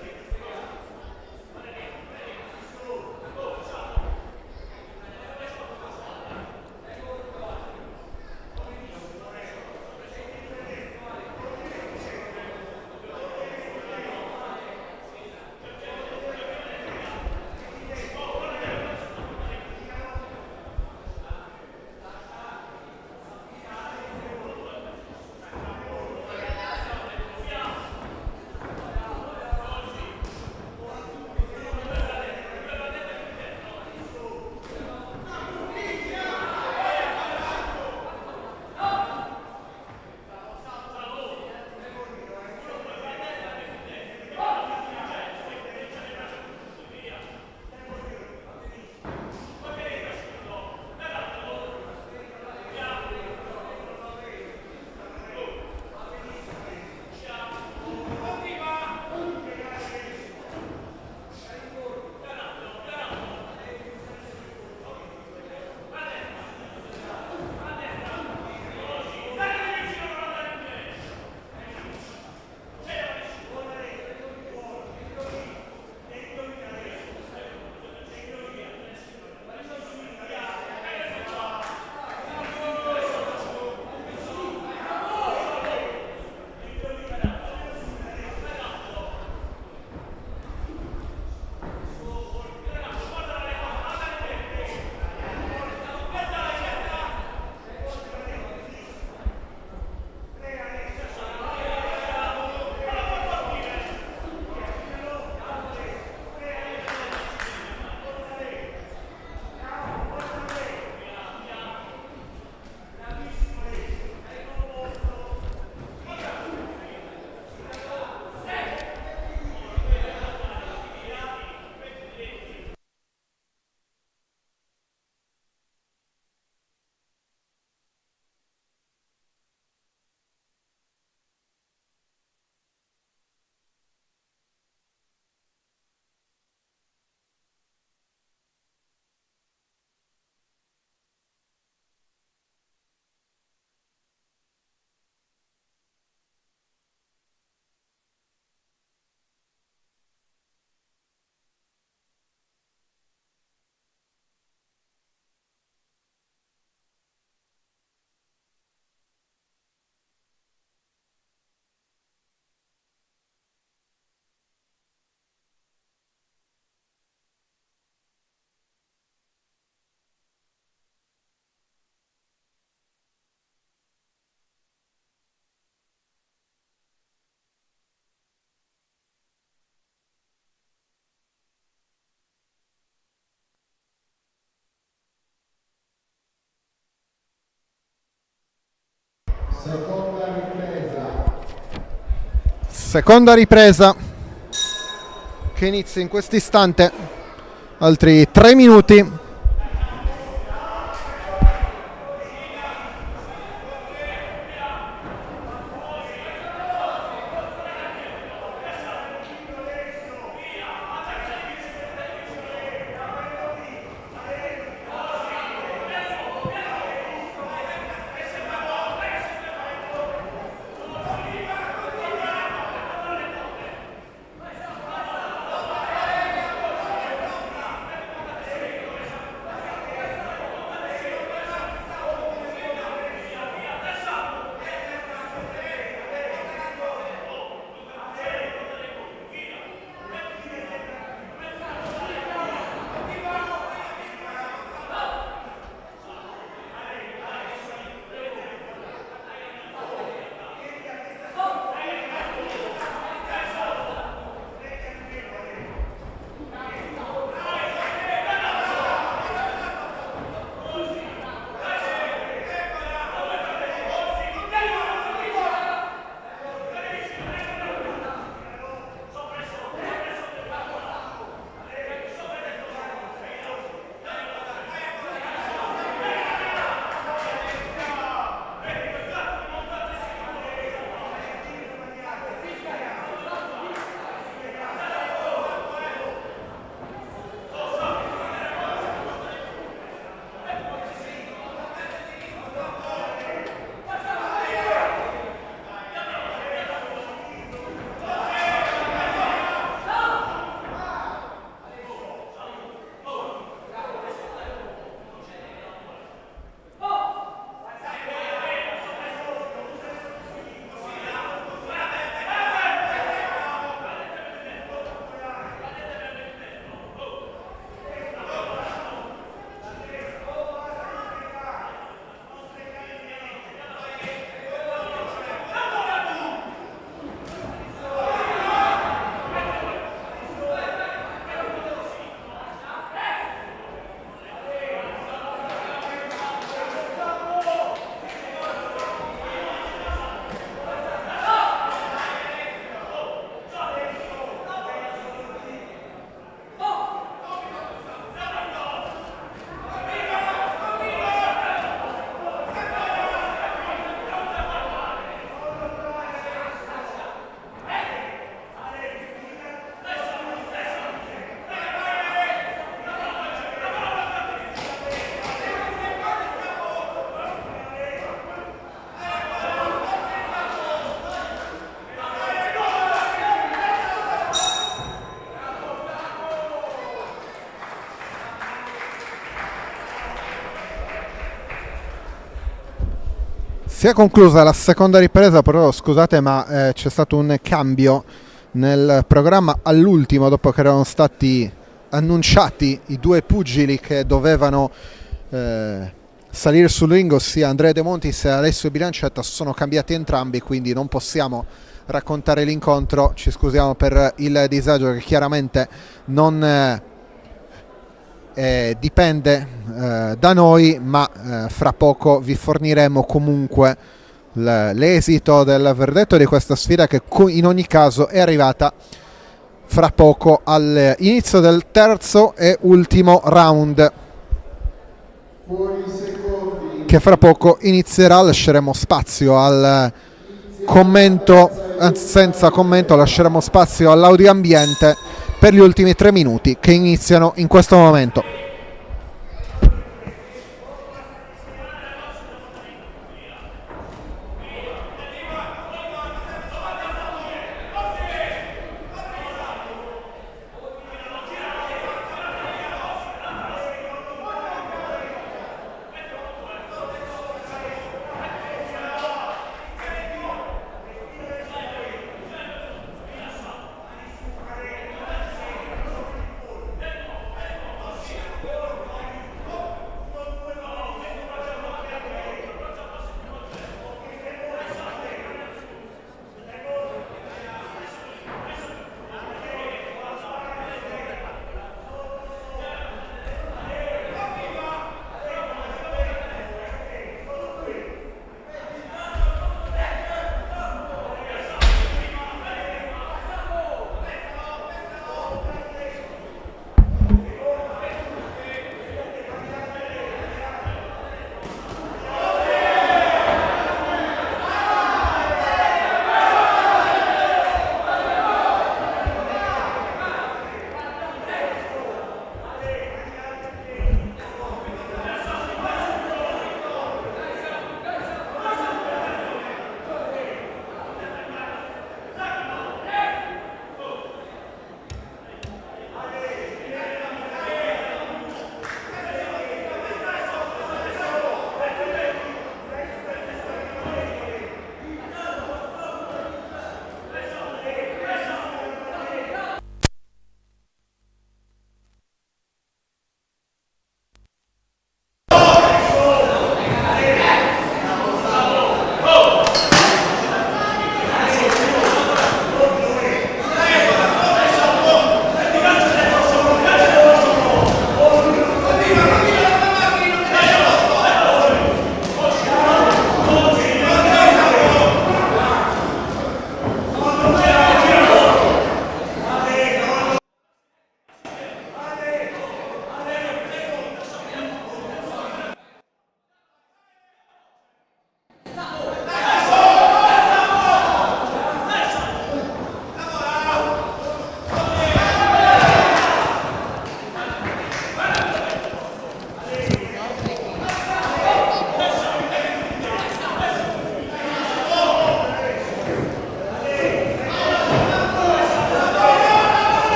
Seconda ripresa che inizia in questo istante, altri 3 minuti. Si è conclusa la seconda ripresa, però scusate ma c'è stato un cambio nel programma all'ultimo, dopo che erano stati annunciati i due pugili che dovevano salire sul ring, ossia Andrea De Montis e Alessio Bilancetta. Sono cambiati entrambi, quindi non possiamo raccontare l'incontro. Ci scusiamo per il disagio che chiaramente non dipende da noi, ma fra poco vi forniremo comunque l'esito del verdetto di questa sfida, che in ogni caso è arrivata fra poco all'inizio del terzo e ultimo round, che fra poco inizierà. Lasceremo spazio al commento, senza commento, lasceremo spazio all'audio ambiente per gli ultimi 3 minuti che iniziano in questo momento.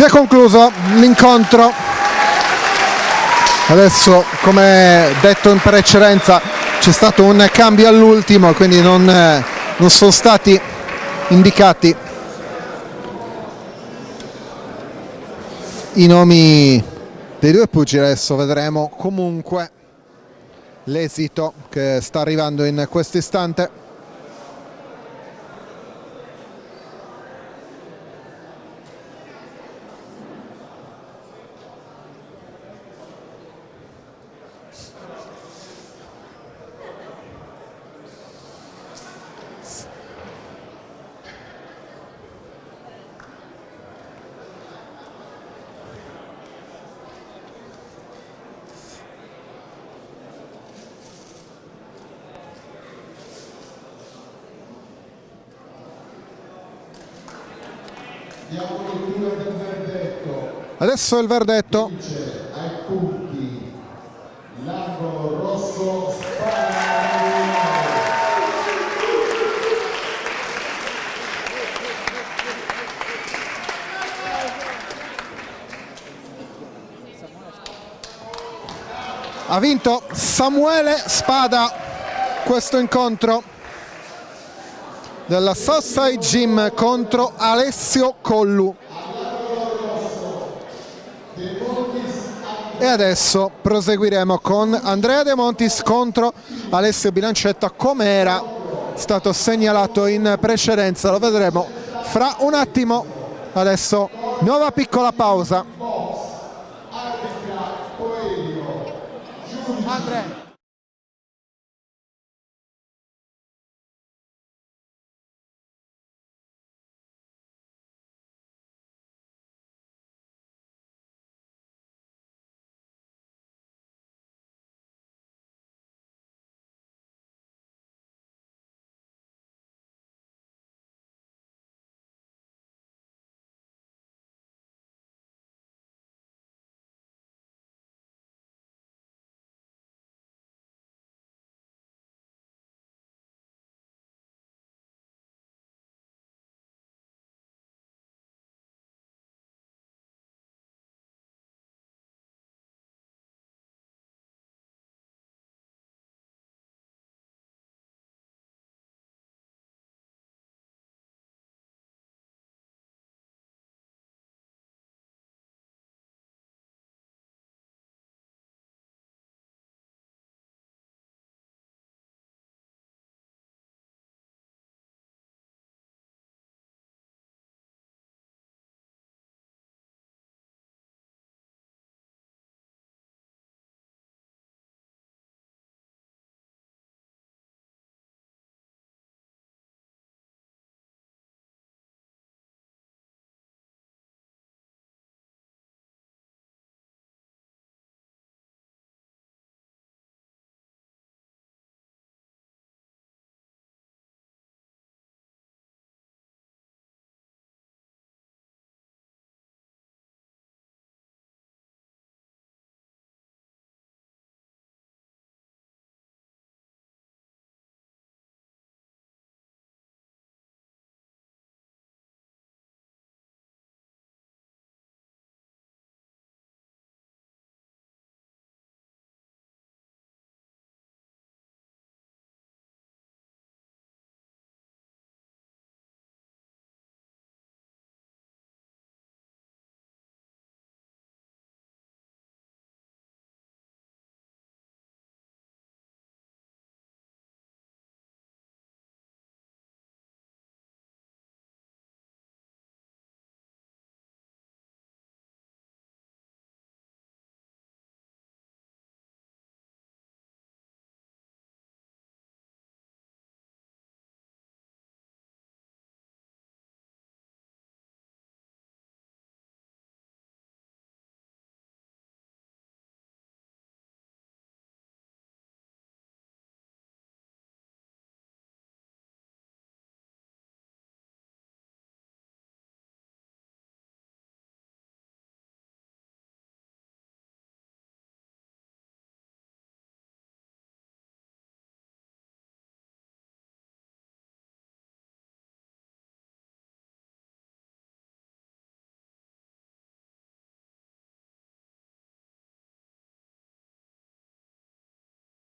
Si è concluso l'incontro. Adesso, come detto in precedenza, c'è stato un cambio all'ultimo, quindi non sono stati indicati i nomi dei due pugili. Adesso vedremo comunque l'esito che sta arrivando in questo istante. Diamo lettura del verdetto. Adesso il verdetto. Vince ai punti l'angolo rosso Spagna. Ha vinto Samuele Spada questo incontro della Southside Gym contro Alessio Collu. E adesso proseguiremo con Andrea De Montis contro Alessio Bilancetta, come era stato segnalato in precedenza. Lo vedremo fra un attimo. Adesso nuova piccola pausa. Andrea.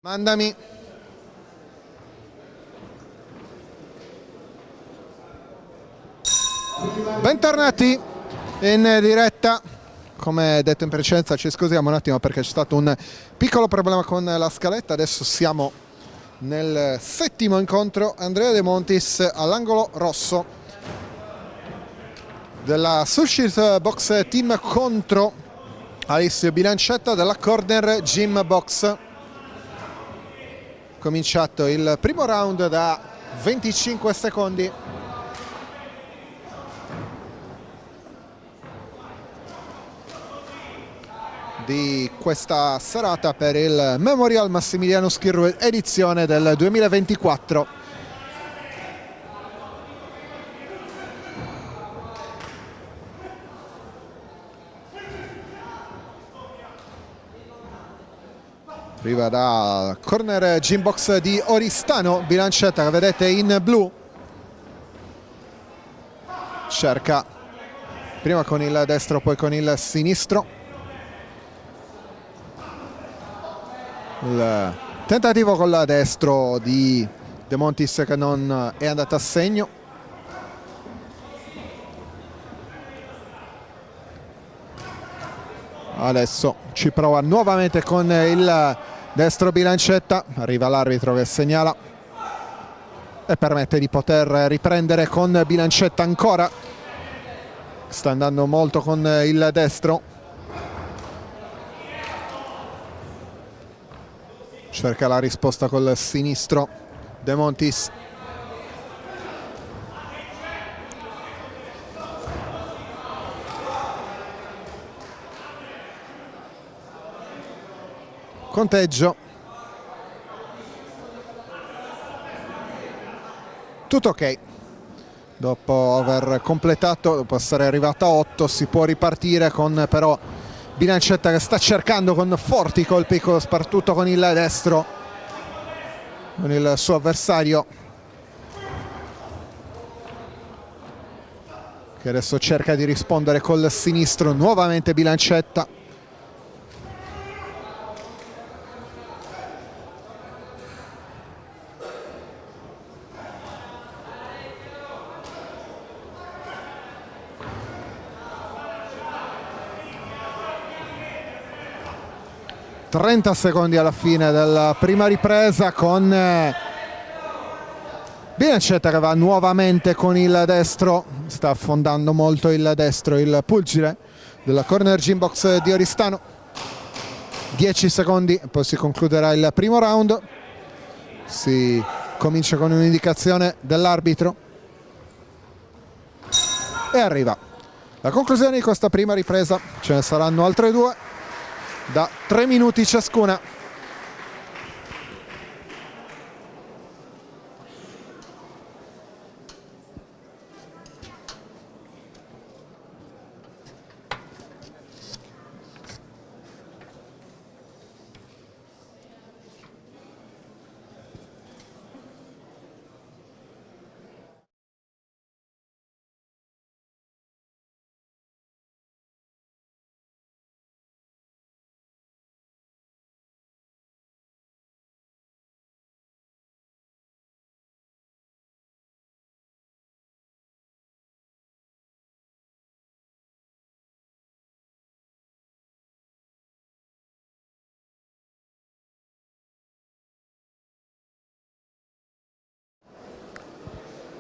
Mandami. Bentornati in diretta. Come detto in precedenza, ci scusiamo un attimo perché c'è stato un piccolo problema con la scaletta. Adesso siamo nel settimo incontro. Andrea De Montis all'angolo rosso della Sushit Box Team contro Alessio Bilancetta della Corner Gym Box. Cominciato il primo round da 25 secondi. Di questa serata per il Memorial Massimiliano Schirru edizione del 2024. Arriva da Corner Gym Box di Oristano Bilancetta, che vedete in blu. Cerca prima con il destro, poi con il sinistro. Il tentativo con la destro di De Montis che non è andato a segno. Adesso ci prova nuovamente con il destro Bilancetta. Arriva l'arbitro che segnala e permette di poter riprendere con Bilancetta ancora. Sta andando molto con il destro. Cerca la risposta col sinistro De Montis. Conteggio. Tutto ok. Dopo aver completato, dopo essere arrivato a 8, si può ripartire con però Bilancetta che sta cercando con forti colpi, soprattutto con il destro, con il suo avversario, che adesso cerca di rispondere col sinistro. Nuovamente Bilancetta. ...30 secondi alla fine della prima ripresa con Bilancetta che va nuovamente con il destro. Sta affondando molto il destro, il pugile della Corner Gym Box di Oristano. 10 secondi e poi si concluderà il primo round. Si comincia con un'indicazione dell'arbitro e arriva la conclusione di questa prima ripresa. Ce ne saranno altre due da 3 minuti ciascuna.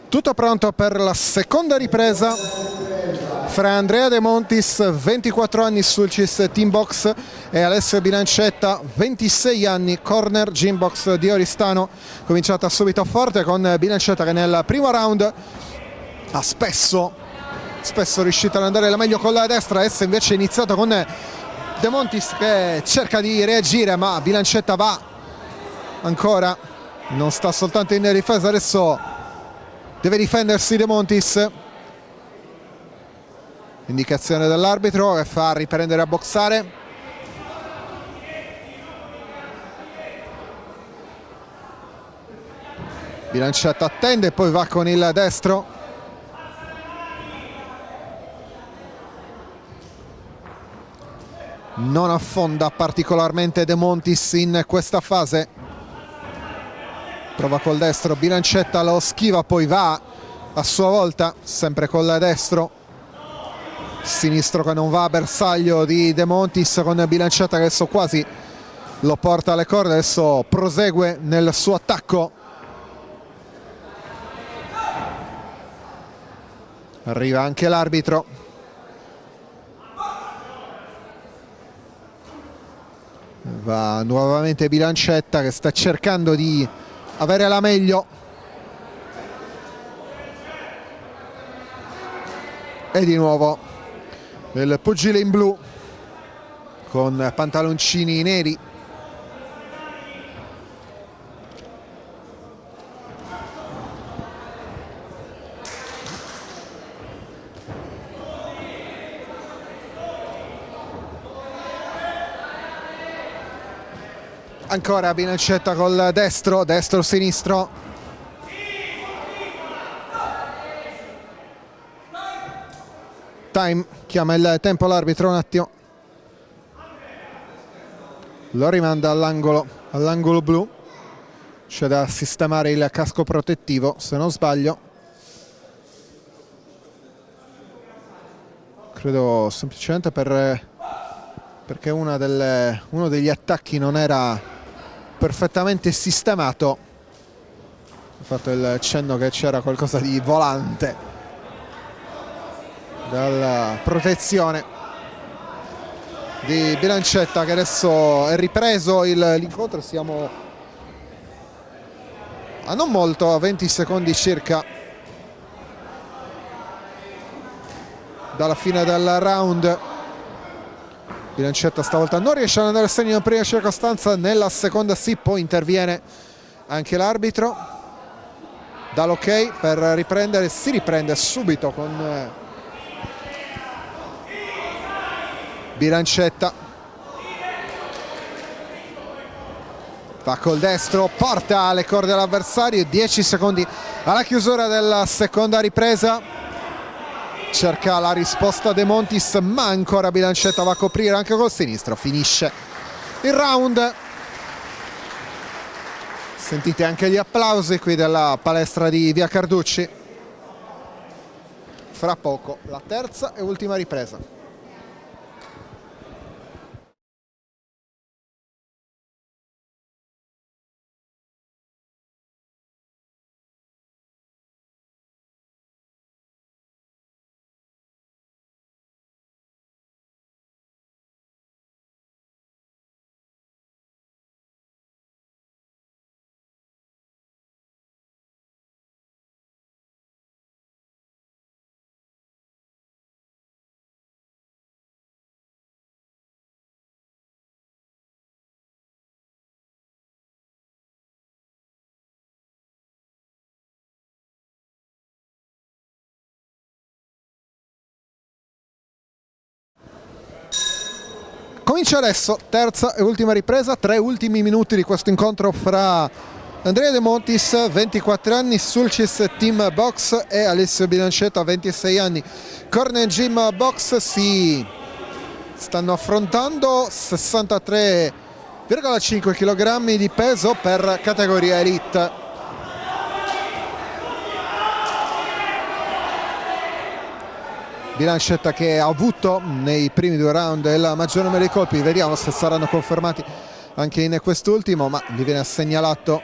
Tutto pronto per la seconda ripresa fra Andrea De Montis, 24 anni, Sulcis Team Box, e Alessio Bilancetta, 26 anni, Corner Gym Box di Oristano. Cominciata subito forte con Bilancetta che nel primo round ha spesso riuscito ad andare la meglio con la destra. Adesso invece è iniziato con De Montis che cerca di reagire, ma Bilancetta va ancora, non sta soltanto in difesa, adesso deve difendersi De Montis. Indicazione dell'arbitro che fa riprendere a boxare. Bilancetta attende e poi va con il destro. Non affonda particolarmente De Montis in questa fase. prova col destro, Bilancetta lo schiva, poi va a sua volta sempre col destro, sinistro che non va a bersaglio di De Montis, con Bilancetta che adesso quasi lo porta alle corde, adesso prosegue nel suo attacco. Arriva anche l'arbitro. Va nuovamente Bilancetta che sta cercando di avere la meglio. E di nuovo il pugile in blu con pantaloncini neri. Ancora Bilancetta col destro, destro-sinistro. Time, chiama il tempo l'arbitro un attimo. Lo rimanda all'angolo blu. C'è da sistemare il casco protettivo, se non sbaglio. Credo semplicemente perché uno degli attacchi non era perfettamente sistemato. Ho fatto il cenno che c'era qualcosa di volante dalla protezione di Bilancetta, che adesso è ripreso l'incontro. Siamo a non molto, a 20 secondi circa dalla fine del round. Bilancetta stavolta non riesce ad andare a segno in prima circostanza, nella seconda sì, poi interviene anche l'arbitro, dà l'ok per riprendere, si riprende subito con Bilancetta. Va col destro, porta alle corde dell'avversario, 10 secondi alla chiusura della seconda ripresa. Cerca la risposta De Montis, ma ancora Bilancetta va a coprire anche col sinistro. Finisce il round. Sentite anche gli applausi qui della palestra di Via Carducci. Fra poco la terza e ultima ripresa. Comincia adesso, terza e ultima ripresa, 3 ultimi minuti di questo incontro fra Andrea De Montis, 24 anni, Sulcis Team Box, e Alessio Bilancetta, 26 anni, Corner Gym Box. Si stanno affrontando 63,5 kg di peso per categoria Elite. Bilancetta che ha avuto nei primi 2 round il maggior numero di colpi, vediamo se saranno confermati anche in quest'ultimo, ma gli viene segnalato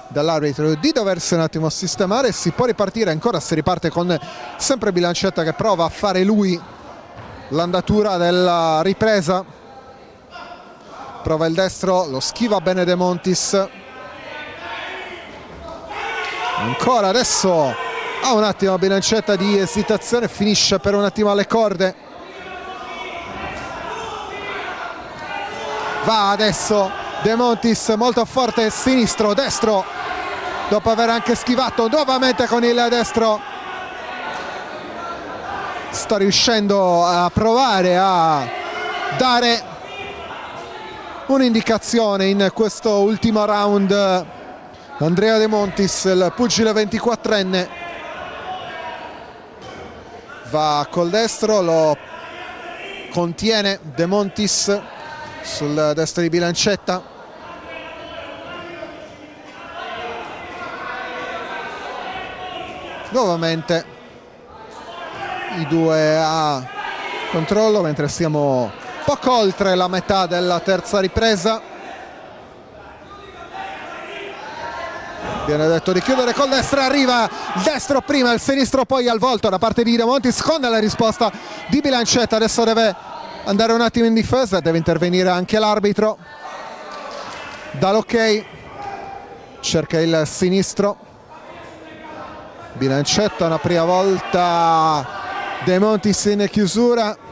dall'arbitro di doversi un attimo sistemare. Si può ripartire ancora, si riparte con sempre Bilancetta che prova a fare lui l'andatura della ripresa. Prova il destro, lo schiva bene De Montis. Ancora adesso ha un attimo Bilancetta di esitazione, finisce per un attimo alle corde. Va adesso De Montis molto forte, sinistro, destro, dopo aver anche schivato nuovamente con il destro. Sta riuscendo a provare a dare un'indicazione in questo ultimo round Andrea De Montis, il pugile 24enne. Va col destro, lo contiene De Montis sul destro di Bilancetta. nuovamente i due a controllo mentre siamo poco oltre la metà della terza ripresa. Viene detto di chiudere col destro, arriva il destro prima, il sinistro poi al volto da parte di De Montis con la risposta di Bilancetta. Adesso deve andare un attimo in difesa, deve intervenire anche l'arbitro. Dà l'ok, cerca il sinistro. Bilancetta una prima volta, De Montis in chiusura.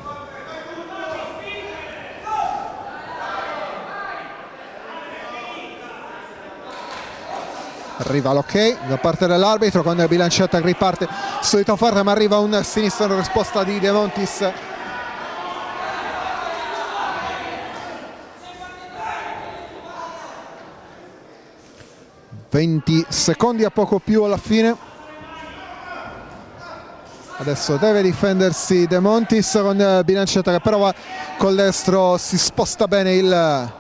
Arriva l'ok da parte dell'arbitro con Bilancetta che riparte subito forte, ma arriva un sinistro in risposta di De Montis. «20 secondi a poco più alla fine». Adesso deve difendersi De Montis con Bilancetta che però va col destro, si sposta bene il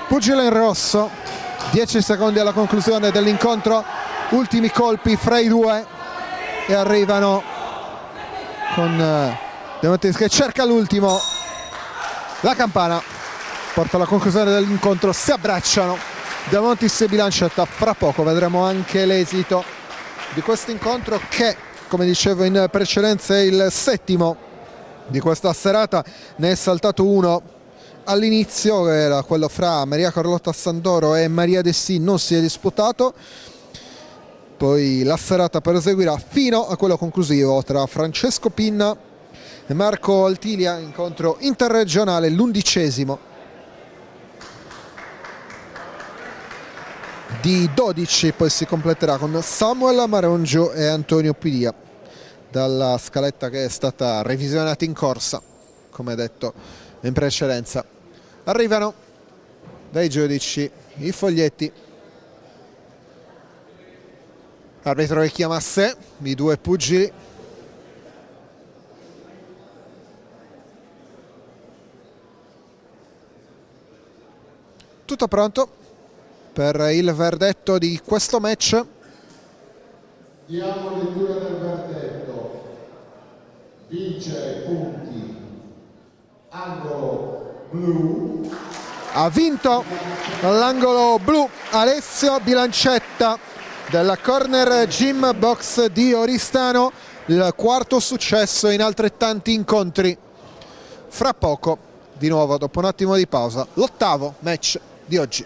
pugile in rosso. 10 secondi alla conclusione dell'incontro, ultimi colpi fra i due e arrivano con De Montis che cerca l'ultimo. La campana porta alla conclusione dell'incontro, si abbracciano De Montis e Bilancetta. Fra poco vedremo anche l'esito di questo incontro che, come dicevo in precedenza, è il settimo di questa serata. Ne è saltato uno all'inizio, era quello fra Maria Carlotta Sandoro e Maria Dessì, non si è disputato. Poi la serata proseguirà fino a quello conclusivo tra Francesco Pinna e Marco Altilia, incontro interregionale, l'11° di 12. Poi si completerà con Samuel Marongio e Antonio Pilia, dalla scaletta che è stata revisionata in corsa, come detto in precedenza. Arrivano dai giudici i foglietti, arbitro che chiama a sé i due pugili. Tutto pronto per il verdetto di questo match. Diamo lettura del verdetto. Vince punti angolo blu. Ha vinto all'angolo blu Alessio Bilancetta della Corner Gym Box di Oristano, il quarto successo in altrettanti incontri. Fra poco, di nuovo dopo un attimo di pausa, l'8° match di oggi.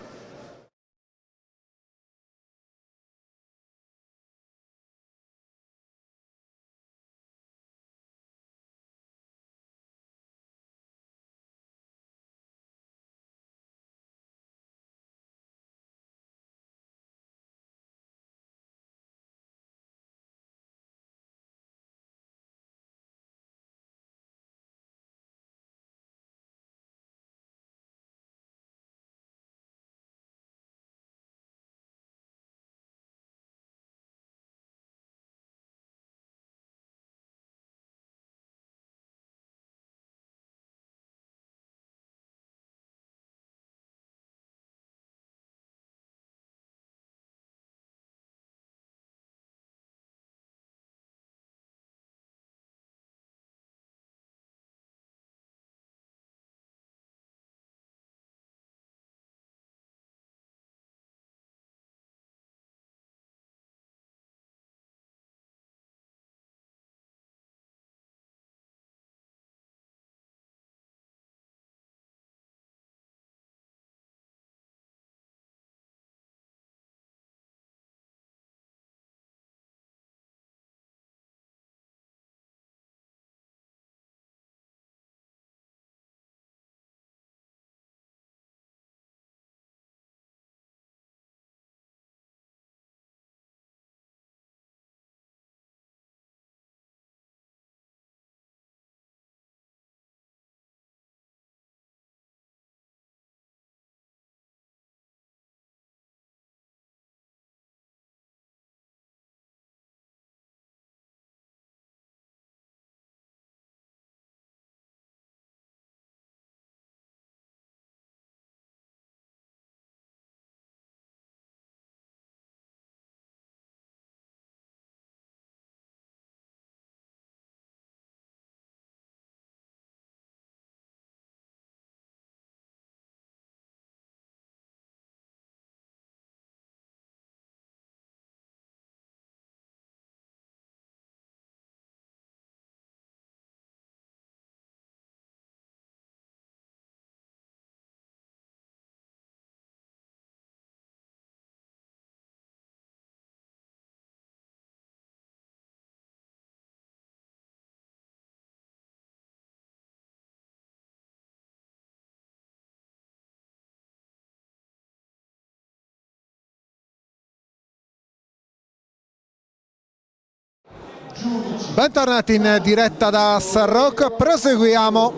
Bentornati in diretta da San Rocco, proseguiamo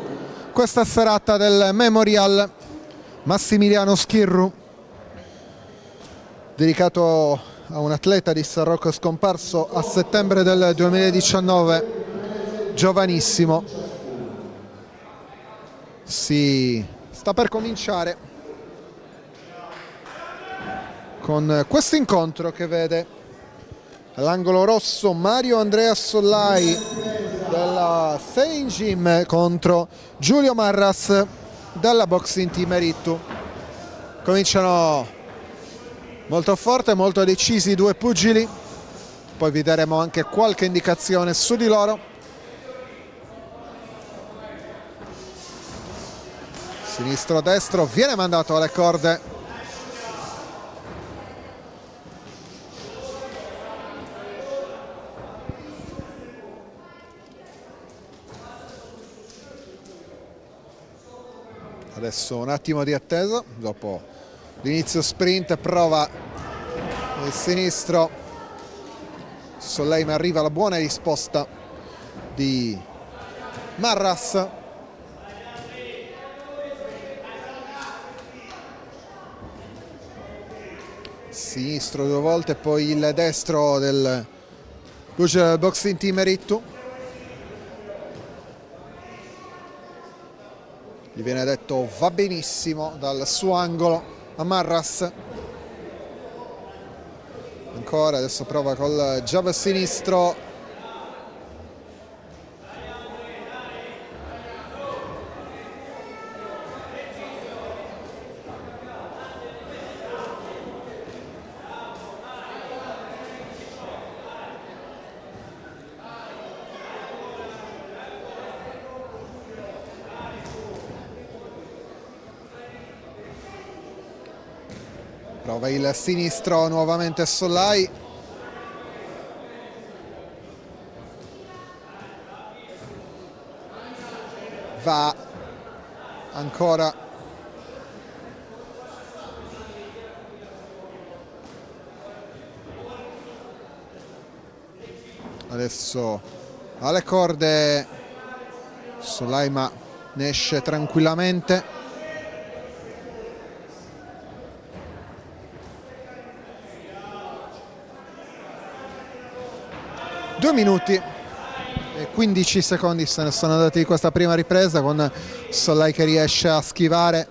questa serata del Memorial Massimiliano Schirru, dedicato a un atleta di San Rocco scomparso a settembre del 2019, giovanissimo. Si sta per cominciare con questo incontro che vede all'angolo rosso Mario Andrea Sollai della Sailing Gym contro Giulio Marras della Boxing Team Erittu. Cominciano molto forte, molto decisi i due pugili, poi vi daremo anche qualche indicazione su di loro. Sinistro-destro viene mandato alle corde. Adesso un attimo di attesa, dopo l'inizio sprint prova il sinistro Sollei, ma arriva la buona risposta di Marras. Sinistro due volte, poi il destro del Boxing Team Erittu. Gli viene detto va benissimo dal suo angolo a Marras. Ancora, adesso prova col jab sinistro. Prova il sinistro nuovamente Sollai. Va ancora. Adesso alle corde Sollai, ma ne esce tranquillamente. 2 minuti e 15 secondi se ne sono andati di questa prima ripresa, con Sollai che riesce a schivare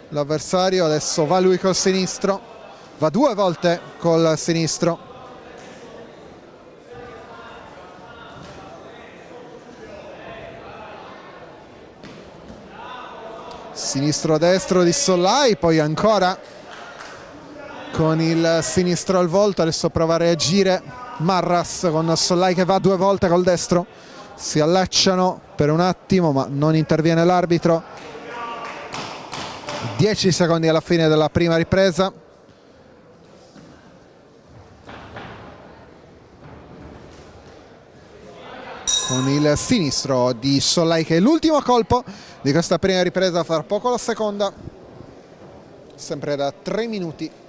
l'avversario. Adesso va lui col sinistro, va 2 volte col sinistro. Sinistro destro di Sollai, poi ancora con il sinistro al volto. Adesso prova a reagire Marras con Sollai che va 2 volte col destro. Si allacciano per un attimo, ma non interviene l'arbitro. 10 secondi alla fine della prima ripresa. Con il sinistro di Sollai che è l'ultimo colpo di questa prima ripresa, fra poco la seconda, sempre da 3 minuti.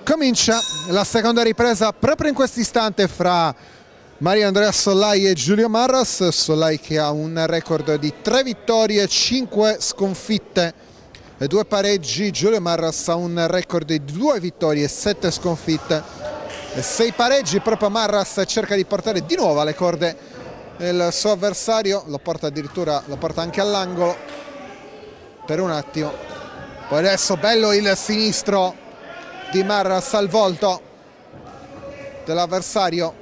Comincia la seconda ripresa proprio in questo istante fra Mario Andrea Sollai e Giulio Marras. Sollai che ha un record di 3 vittorie, 5 sconfitte e 2 pareggi. Giulio Marras ha un record di 2 vittorie, 7 sconfitte e 6 pareggi. Proprio Marras cerca di portare di nuovo alle corde il suo avversario, lo porta addirittura, lo porta anche all'angolo per un attimo. Poi adesso bello il sinistro di Marras al volto dell'avversario.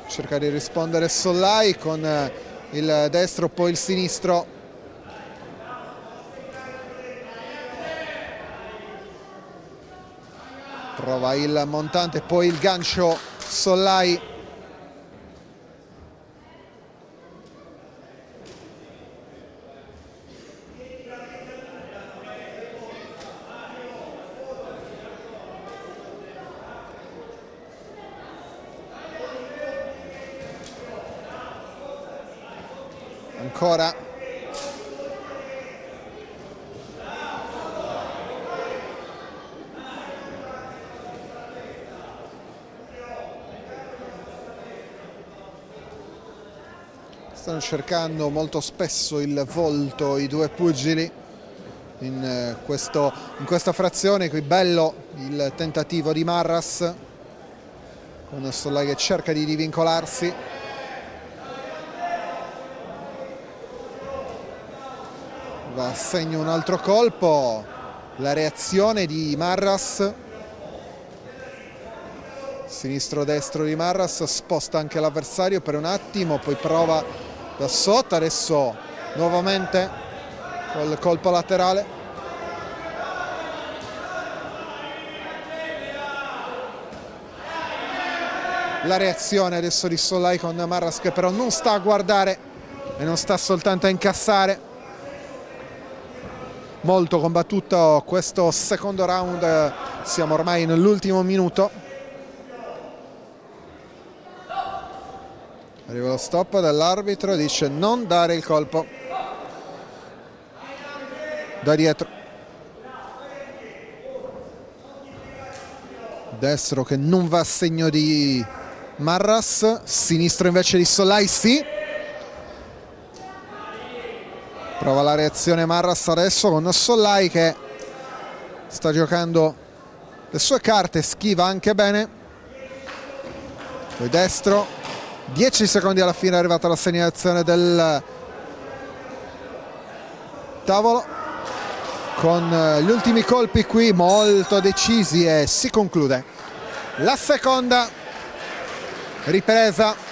Cerca di rispondere Sollai con il destro, poi il sinistro. Prova il montante, poi il gancio Sollai. Ancora. Stanno cercando molto spesso il volto i due pugili in questa frazione. Qui bello il tentativo di Marras con Sollai che cerca di divincolarsi. Va a segno un altro colpo, la reazione di Marras, sinistro-destro di Marras, sposta anche l'avversario per un attimo, poi prova da sotto, adesso nuovamente col colpo laterale. La reazione adesso di Sollai con Marras che però non sta a guardare e non sta soltanto a incassare. Molto combattuto questo secondo round, siamo ormai nell'ultimo minuto. Arriva lo stop dell'arbitro, dice non dare il colpo. Da dietro. Destro che non va a segno di Marras, sinistro invece di Sollai, sì. Prova la reazione Marras adesso con Sollai che sta giocando le sue carte, schiva anche bene. Poi destro, 10 secondi alla fine è arrivata la segnalazione del tavolo. Con gli ultimi colpi qui molto decisi e si conclude la seconda ripresa.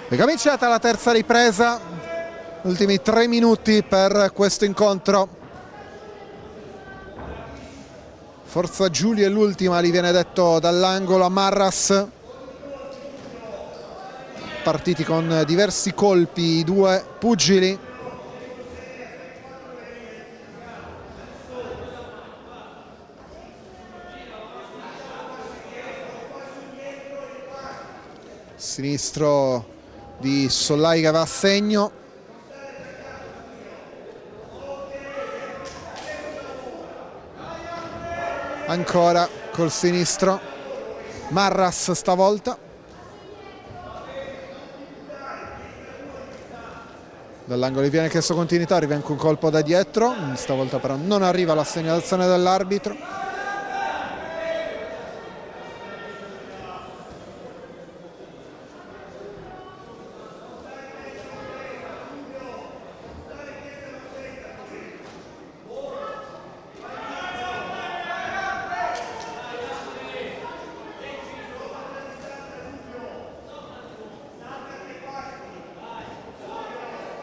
È cominciata la terza ripresa, ultimi 3 minuti per questo incontro. Forza Giulio è l'ultima, gli viene detto dall'angolo a Marras. Partiti con diversi colpi i due pugili. Sinistro di Sollai che va a segno. Ancora col sinistro Marras stavolta. Dall'angolo gli viene chiesto continuità, arriva anche un colpo da dietro, stavolta però non arriva la segnalazione dell'arbitro.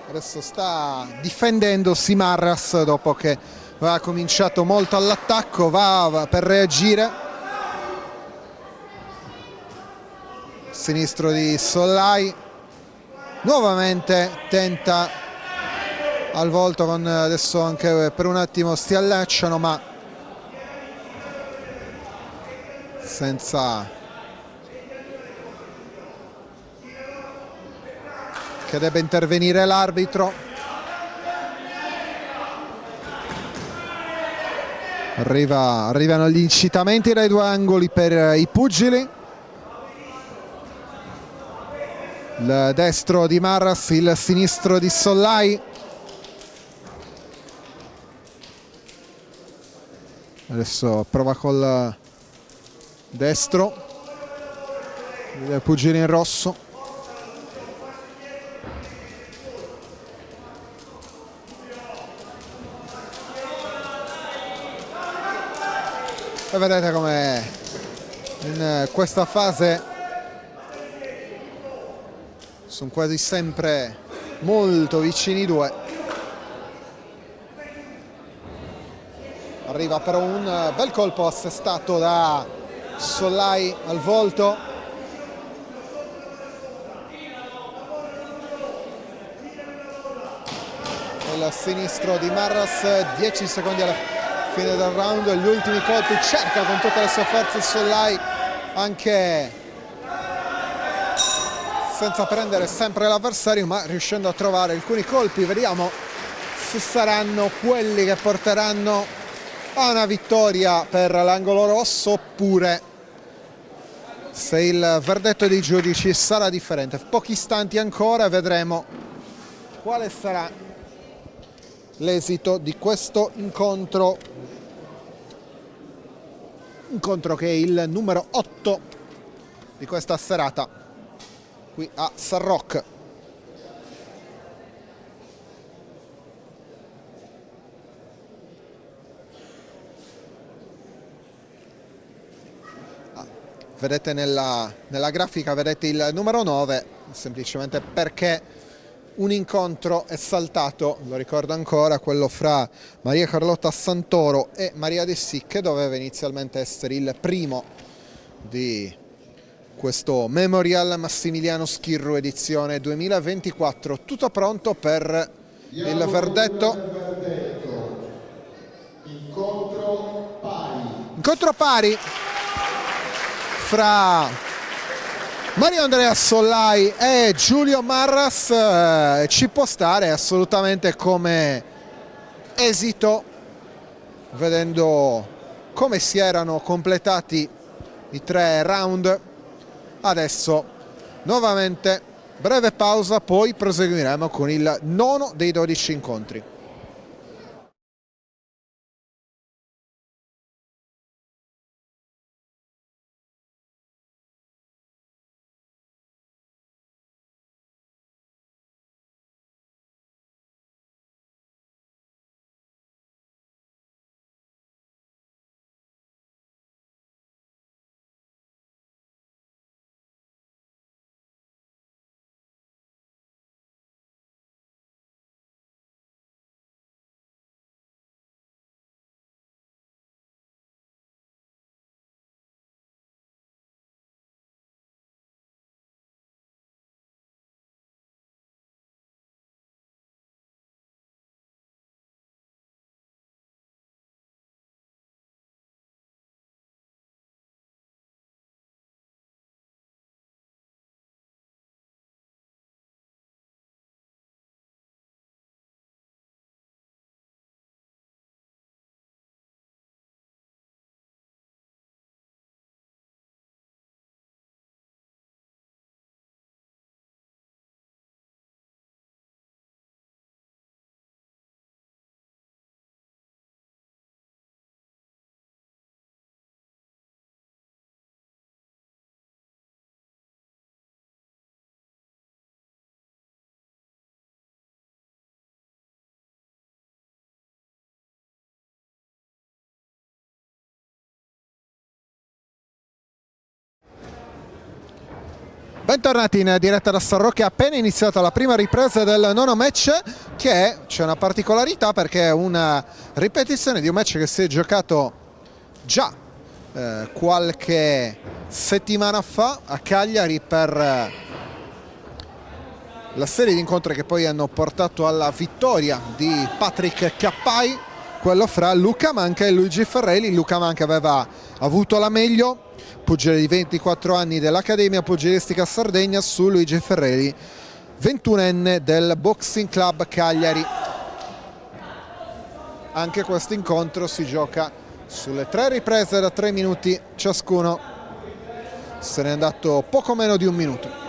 Adesso sta difendendosi Marras dopo che aveva cominciato molto all'attacco, va per reagire. sinistro di Sollai, nuovamente tenta al volto, con adesso anche per un attimo si allacciano ma senza che debba intervenire l'arbitro. Arrivano gli incitamenti dai due angoli per i pugili. Il destro di Marras, il sinistro di Sollai. Adesso prova col destro, il pugile in rosso. E vedete come in questa fase sono quasi sempre molto vicini i due. Arriva però un bel colpo assestato da Sollai al volto. Il sinistro di Marras, 10 secondi alla fine del round, gli ultimi colpi, cerca con tutte le sue forze Sollai, anche senza prendere sempre l'avversario, ma riuscendo a trovare alcuni colpi. Vediamo se saranno quelli che porteranno a una vittoria per l'angolo rosso, oppure se il verdetto dei giudici sarà differente. Pochi istanti ancora e vedremo quale sarà l'esito di questo incontro che è il numero 8 di questa serata qui a San Roque. Vedete nella grafica, vedete il numero 9, semplicemente perché un incontro è saltato, lo ricordo ancora, quello fra Maria Carlotta Santoro e Maria De Sì, che doveva inizialmente essere il primo di questo Memorial Massimiliano Schirru edizione 2024. Tutto pronto per il verdetto. Incontro pari fra Mario Andrea Sollai e Giulio Marras. Ci può stare assolutamente come esito, vedendo come si erano completati i 3 round. Adesso nuovamente breve pausa, poi proseguiremo con il 9 dei 12 incontri. Bentornati in diretta da San Roque, è appena iniziata la prima ripresa del nono match, che c'è una particolarità perché è una ripetizione di un match che si è giocato già qualche settimana fa a Cagliari per la serie di incontri che poi hanno portato alla vittoria di Patrick Cappai, quello fra Luca Manca e Luigi Ferrelli. Luca Manca aveva avuto la meglio, pugile di 24 anni dell'Accademia Pugilistica Sardegna, su Luigi Ferrelli, 21enne del Boxing Club Cagliari. Anche questo incontro si gioca sulle 3 riprese da 3 minuti ciascuno, se n'è andato poco meno di un minuto.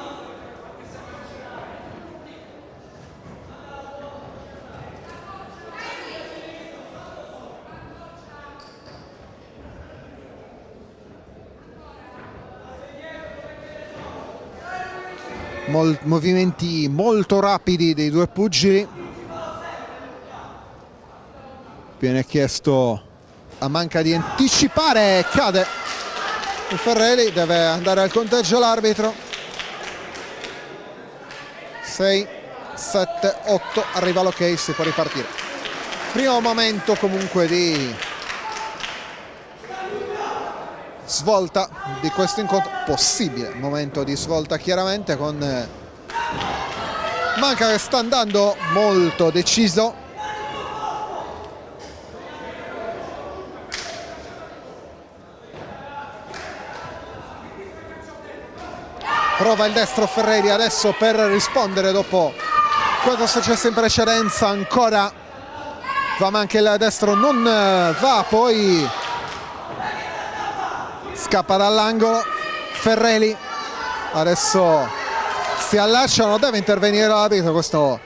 Movimenti molto rapidi dei due pugili. Viene chiesto a Manca di anticipare, cade il Ferrelli, deve andare al conteggio l'arbitro. 6, 7, 8, arriva l'ok, si può ripartire. Primo momento comunque di svolta di questo incontro, possibile momento di svolta chiaramente, con Manca che sta andando molto deciso. Prova il destro Ferrelli adesso per rispondere dopo quanto è successo in precedenza. Ancora va Manca, il destro non va, poi scappa dall'angolo Ferrelli, adesso si allacciano, deve intervenire l'arbitro. Questo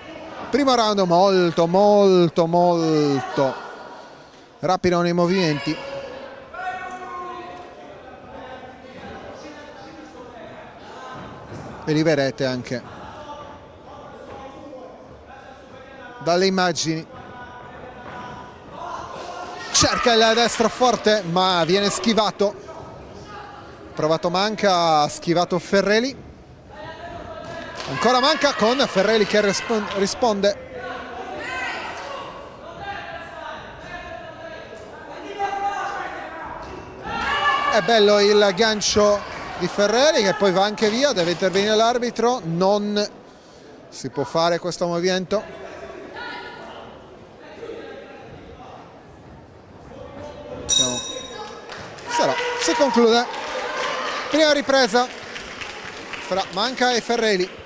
primo round molto rapido nei movimenti. E li vedete anche dalle immagini. Cerca il destro forte ma viene schivato. Provato Manca, ha schivato Ferrelli. Ancora Manca con Ferrelli che risponde. È bello il gancio di Ferrelli che poi va anche via, deve intervenire l'arbitro. Non si può fare questo movimento. Si conclude. Prima ripresa fra Manca e Ferrelli.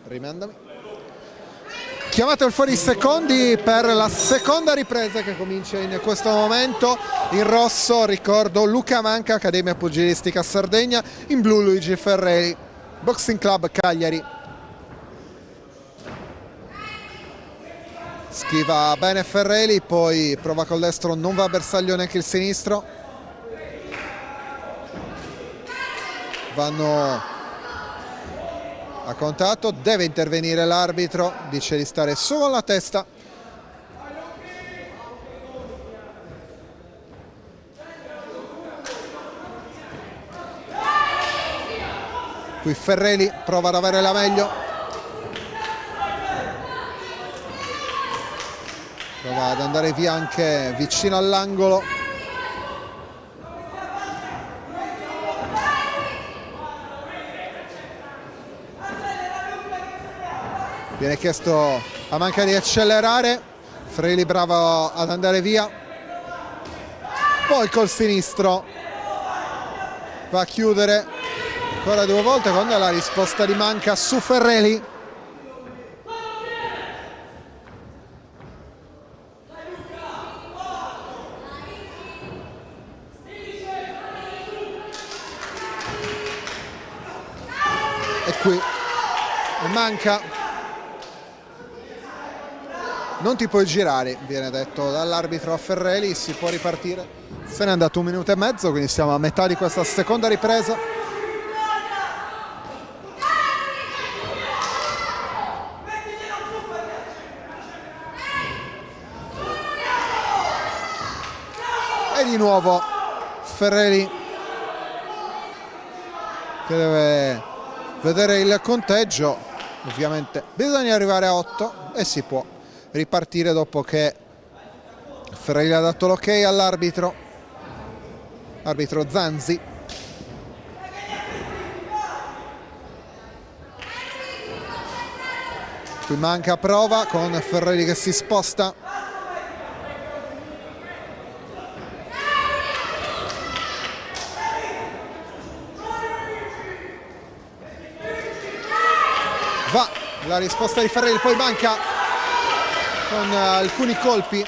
Rimandami. Chiamato il fuori secondi per la seconda ripresa che comincia in questo momento. In rosso, ricordo, Luca Manca, Accademia Pugilistica Sardegna. In blu Luigi Ferrelli, Boxing Club Cagliari. Schiva bene Ferrelli, poi prova col destro, non va a bersaglio neanche il sinistro. Vanno a contatto, deve intervenire l'arbitro, dice di stare su con la testa. Qui Ferrelli prova ad avere la meglio, prova ad andare via anche vicino all'angolo. Viene chiesto a Manca di accelerare, Ferrelli bravo ad andare via, poi col sinistro va a chiudere ancora due volte con la risposta di Manca su Ferrelli. E qui manca. Non ti puoi girare, viene detto dall'arbitro a Ferreli. Si può ripartire. Se n'è andato 1 minuto e mezzo, quindi siamo a metà di questa seconda ripresa. E di nuovo Ferreli che deve vedere il conteggio. Ovviamente bisogna arrivare a 8 e si può ripartire dopo che Ferreli ha dato l'ok all'arbitro, arbitro Zanzi. Qui manca prova con Ferreli che si sposta. Va la risposta di Ferreli, poi manca con alcuni colpi.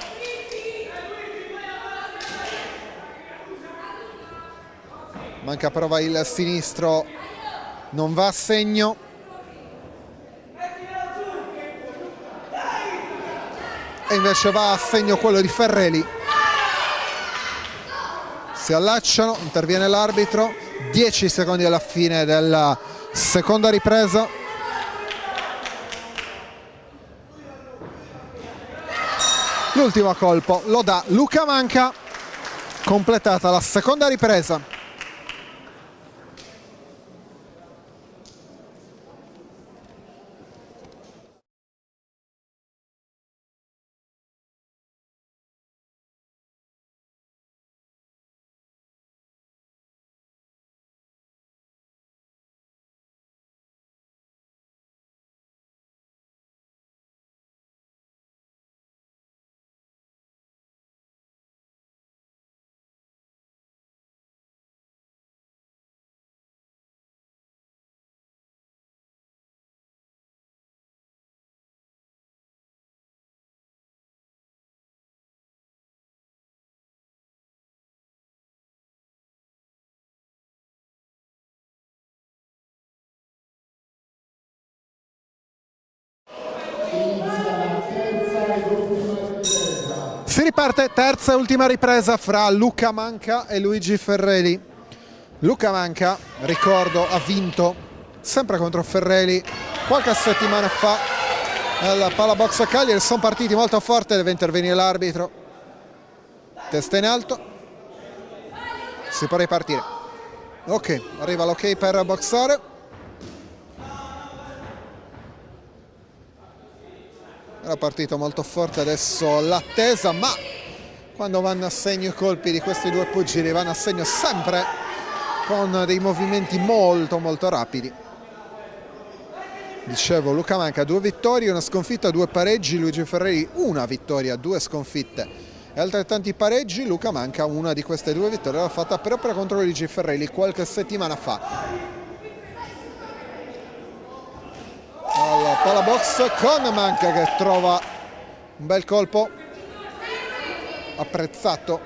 Manca prova il sinistro, non va a segno. E invece va a segno quello di Ferreli. Si allacciano, interviene l'arbitro. 10 secondi alla fine della seconda ripresa. L'ultimo colpo lo dà Luca Manca, completata la seconda ripresa. Si riparte, terza e ultima ripresa fra Luca Manca e Luigi Ferreli. Luca Manca, ricordo, ha vinto sempre contro Ferreli qualche settimana fa al Palabox a Cagliari. Sono partiti molto forte, deve intervenire l'arbitro. Testa in alto, si può ripartire. Ok, arriva l'ok per boxare. Era partito molto forte, adesso l'attesa, ma quando vanno a segno i colpi di questi due pugili vanno a segno sempre con dei movimenti molto rapidi. Dicevo, Luca Manca 2 vittorie, 1 sconfitta, 2 pareggi. Luigi Ferreli 1 vittoria, 2 sconfitte e altrettanti pareggi. Luca Manca una di queste 2 vittorie l'ha fatta proprio contro Luigi Ferreli qualche settimana fa. Al Palabox con Manca che trova un bel colpo, apprezzato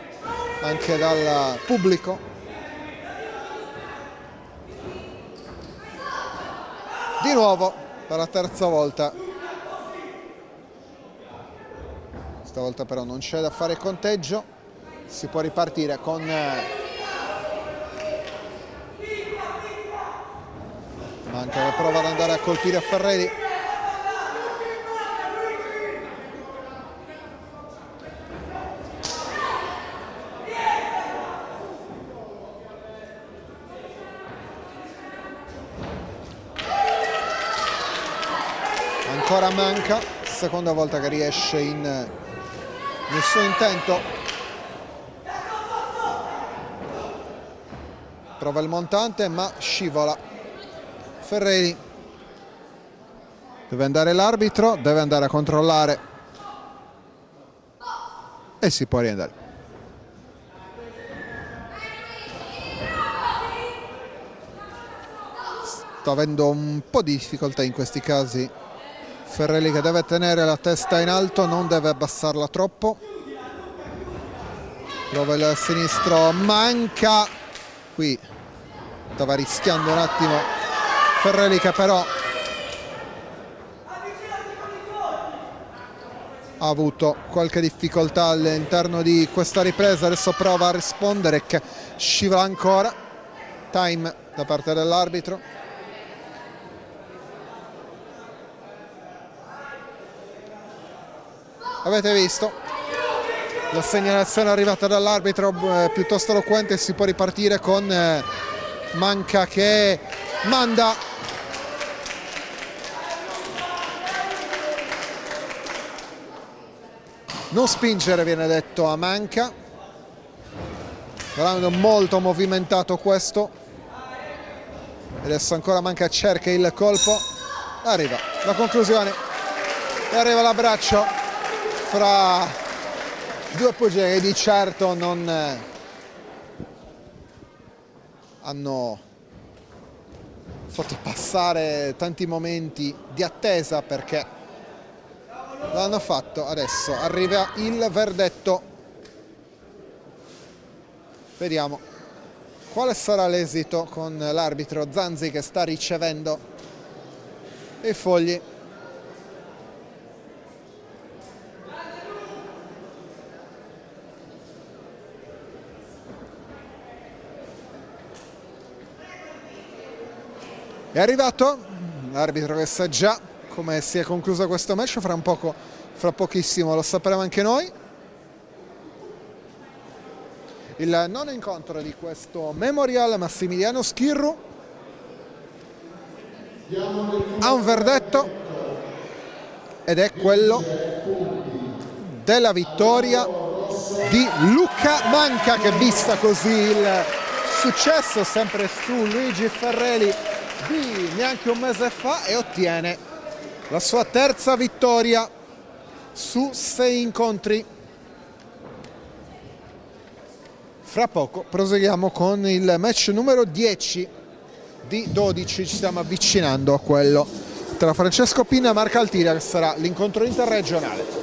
anche dal pubblico. Di nuovo per la terza volta. Stavolta però non c'è da fare conteggio, si può ripartire con Manca che prova ad andare a colpire Ferreli. Ancora Manca, seconda volta che riesce nel suo intento. Prova il montante ma scivola. Ferreli deve andare l'arbitro, deve andare a controllare e si può riandare. Sta avendo un po' di difficoltà in questi casi Ferreli, che deve tenere la testa in alto, non deve abbassarla troppo. Prova il sinistro, Manca, qui stava rischiando un attimo Ferrelli che però ha avuto qualche difficoltà all'interno di questa ripresa, adesso prova a rispondere che scivola ancora. Time da parte dell'arbitro. Avete visto la segnalazione arrivata dall'arbitro piuttosto eloquente, si può ripartire con Manca che manda non spingere, viene detto a Manca. Round molto movimentato questo. Adesso ancora Manca cerca il colpo. Arriva la conclusione e arriva l'abbraccio fra due pugili che di certo non hanno fatto passare tanti momenti di attesa, perché l'hanno fatto. Adesso arriva il verdetto, vediamo quale sarà l'esito con l'arbitro Zanzi che sta ricevendo i fogli. È arrivato l'arbitro che sa già come si è concluso questo match, fra pochissimo lo sapremo anche noi. Il nono incontro di questo Memorial Massimiliano Schirru ha un verdetto ed è quello della vittoria di Luca Manca, che vista così il successo sempre su Luigi Ferrelli di neanche un mese fa, e ottiene la sua terza vittoria su 6 incontri. Fra poco proseguiamo con il match numero 10 di 12, ci stiamo avvicinando a quello tra Francesco Pinna e Marco Altiria, che sarà l'incontro interregionale.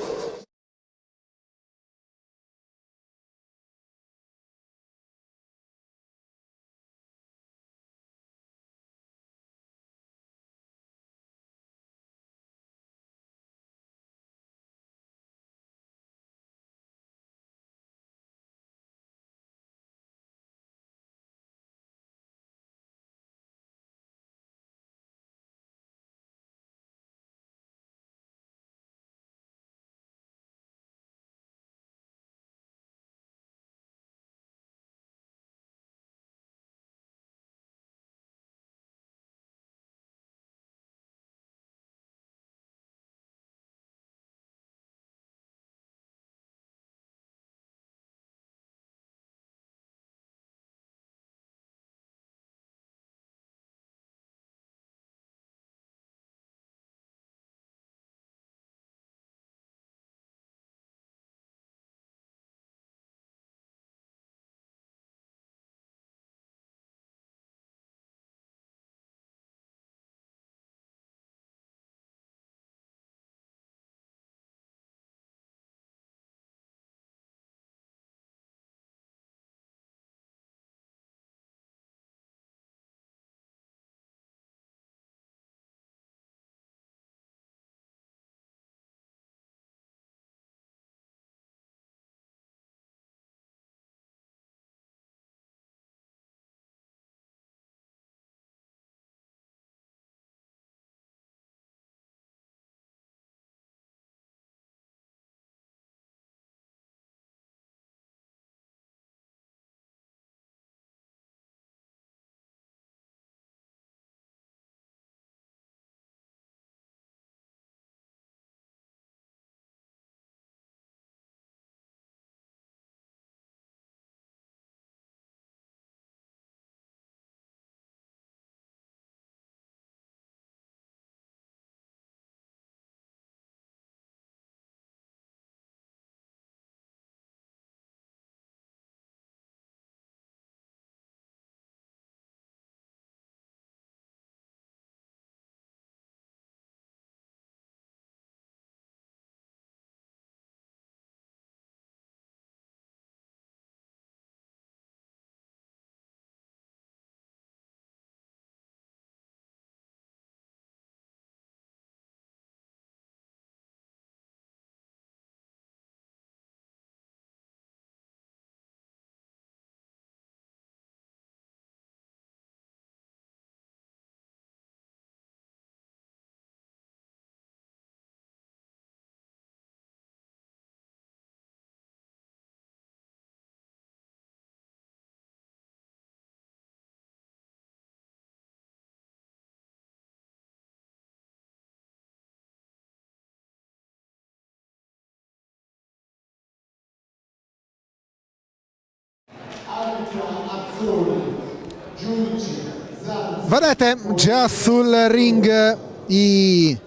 Vedete già sul ring i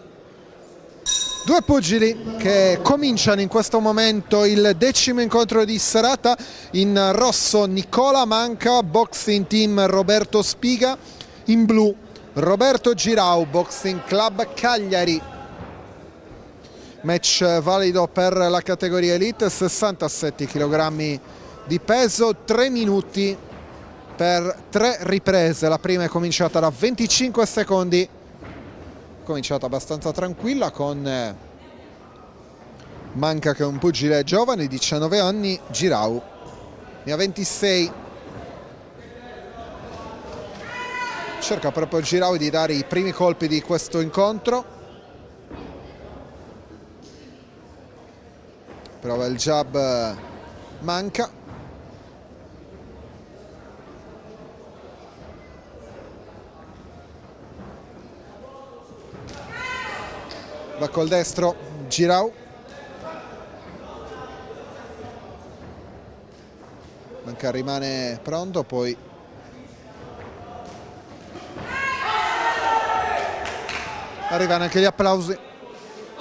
due pugili che cominciano in questo momento il 10° incontro di serata. In rosso Nicola Manca, Boxing Team Roberto Spiga, in blu Roberto Girau, Boxing Club Cagliari. Match valido per la categoria Elite, 67 kg di peso, 3 minuti per 3 riprese. La prima è cominciata da 25 secondi, cominciata abbastanza tranquilla con Manca che è un pugile giovane, 19 anni, Girau ne ha 26. Cerca proprio Girau di dare i primi colpi di questo incontro. Prova il jab Manca. Va col destro Girau. Manca rimane pronto, poi arrivano anche gli applausi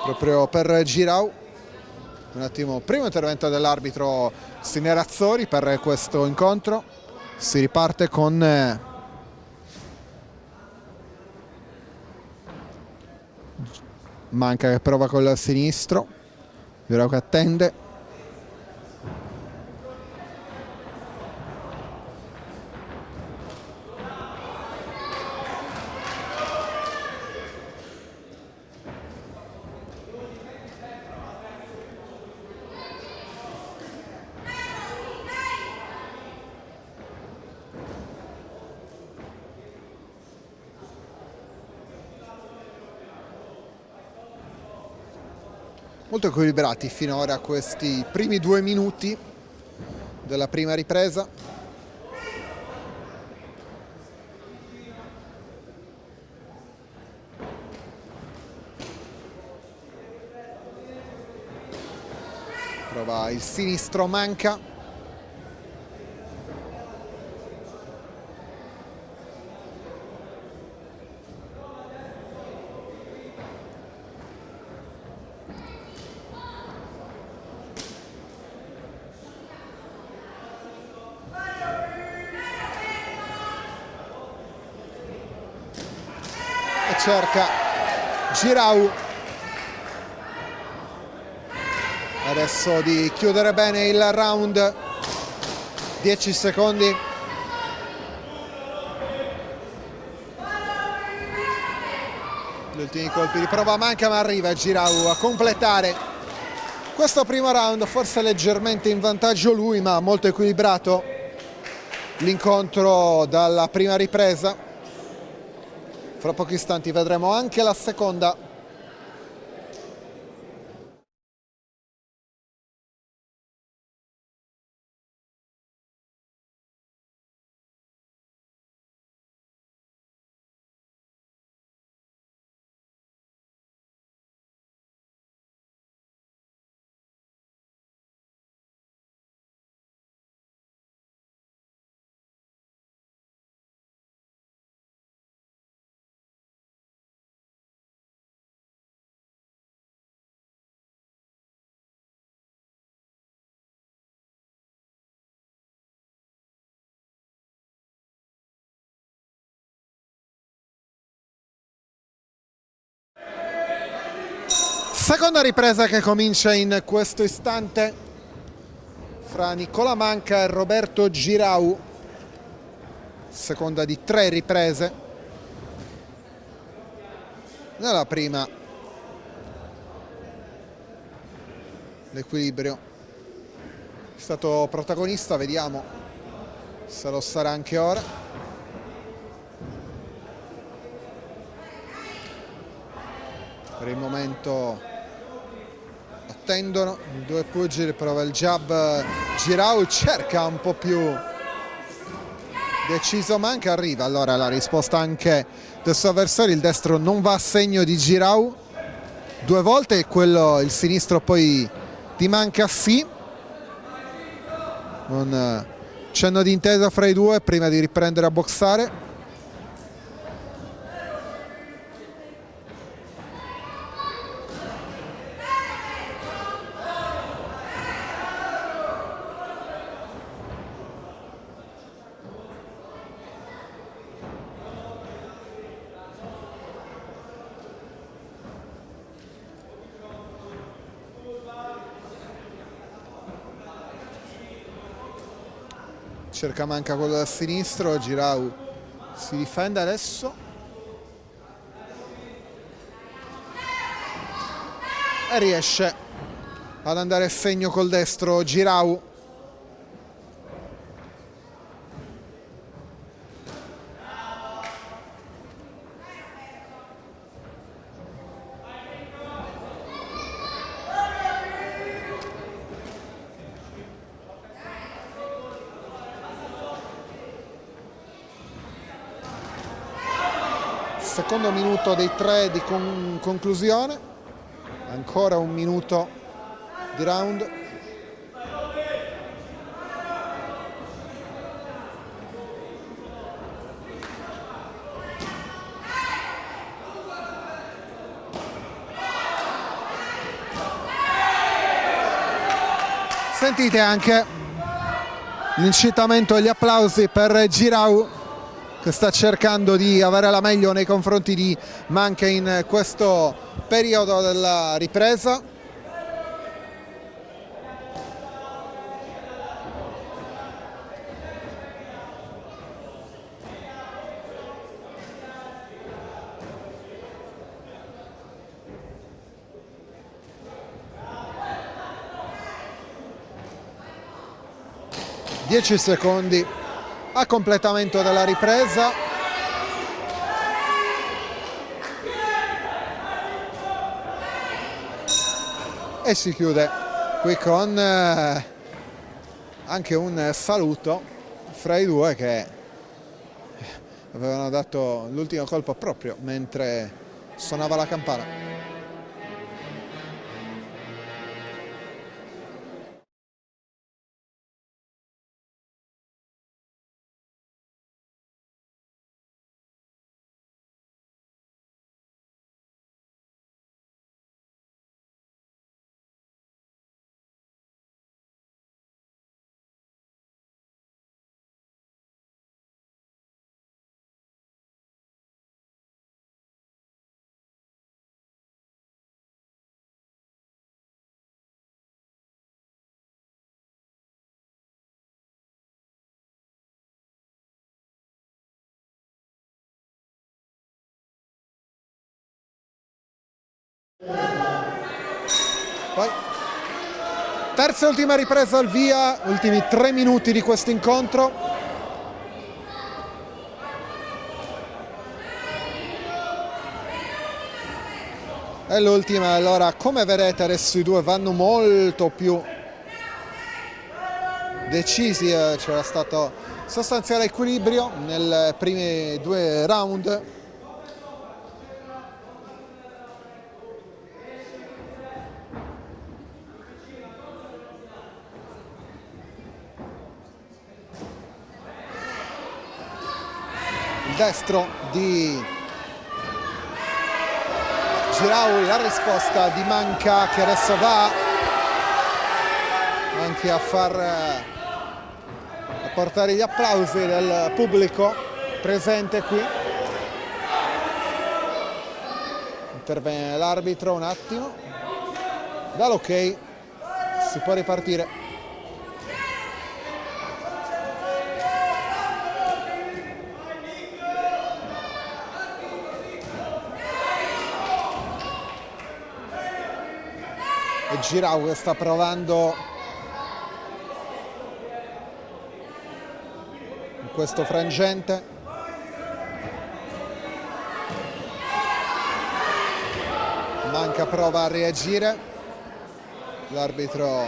proprio per Girau. Un attimo, primo intervento dell'arbitro Nerazzori per questo incontro. Si riparte con Manca che prova col sinistro, Girau che attende. Molto equilibrati finora questi primi 2 minuti della prima ripresa. Prova il sinistro Manca. Cerca Girau adesso di chiudere bene il round. 10 secondi. Gli ultimi colpi di prova Manca, ma arriva Girau a completare questo primo round, forse leggermente in vantaggio lui, ma molto equilibrato l'incontro dalla prima ripresa. Fra pochi istanti vedremo anche la seconda. Seconda ripresa che comincia in questo istante fra Nicola Manca e Roberto Girau. Seconda di 3 riprese. Nella prima l'equilibrio è stato protagonista, vediamo se lo sarà anche ora. Per il momento attendono i due pugili, prova il jab Girau, cerca un po' più deciso Manca, arriva allora la risposta anche del suo avversario, il destro non va a segno di Girau 2 volte e quello, il sinistro poi di Manca sì, non Cenno di intesa fra i due prima di riprendere a boxare. Cerca manca col sinistro, Girau si difende adesso e riesce ad andare a segno col destro Girau. Secondo minuto dei 3 di conclusione, ancora un minuto di round. Sentite anche l'incitamento e gli applausi per Girau, che sta cercando di avere la meglio nei confronti di Manca in questo periodo della ripresa. Dieci secondi a completamento della ripresa. E si chiude qui con anche un saluto fra i due, che avevano dato l'ultimo colpo proprio mentre suonava la campana. Poi terza e ultima ripresa al via, ultimi 3 minuti di questo incontro. E l'ultima, allora, come vedete adesso i due vanno molto più decisi, c'era stato sostanziale equilibrio nelle prime 2 round. Il destro di Girau, la risposta di Manca, che adesso va anche a portare gli applausi del pubblico presente qui. Interviene l'arbitro un attimo, dà l'ok, si può ripartire. E Girau che sta provando in questo frangente. Manca, prova a reagire. L'arbitro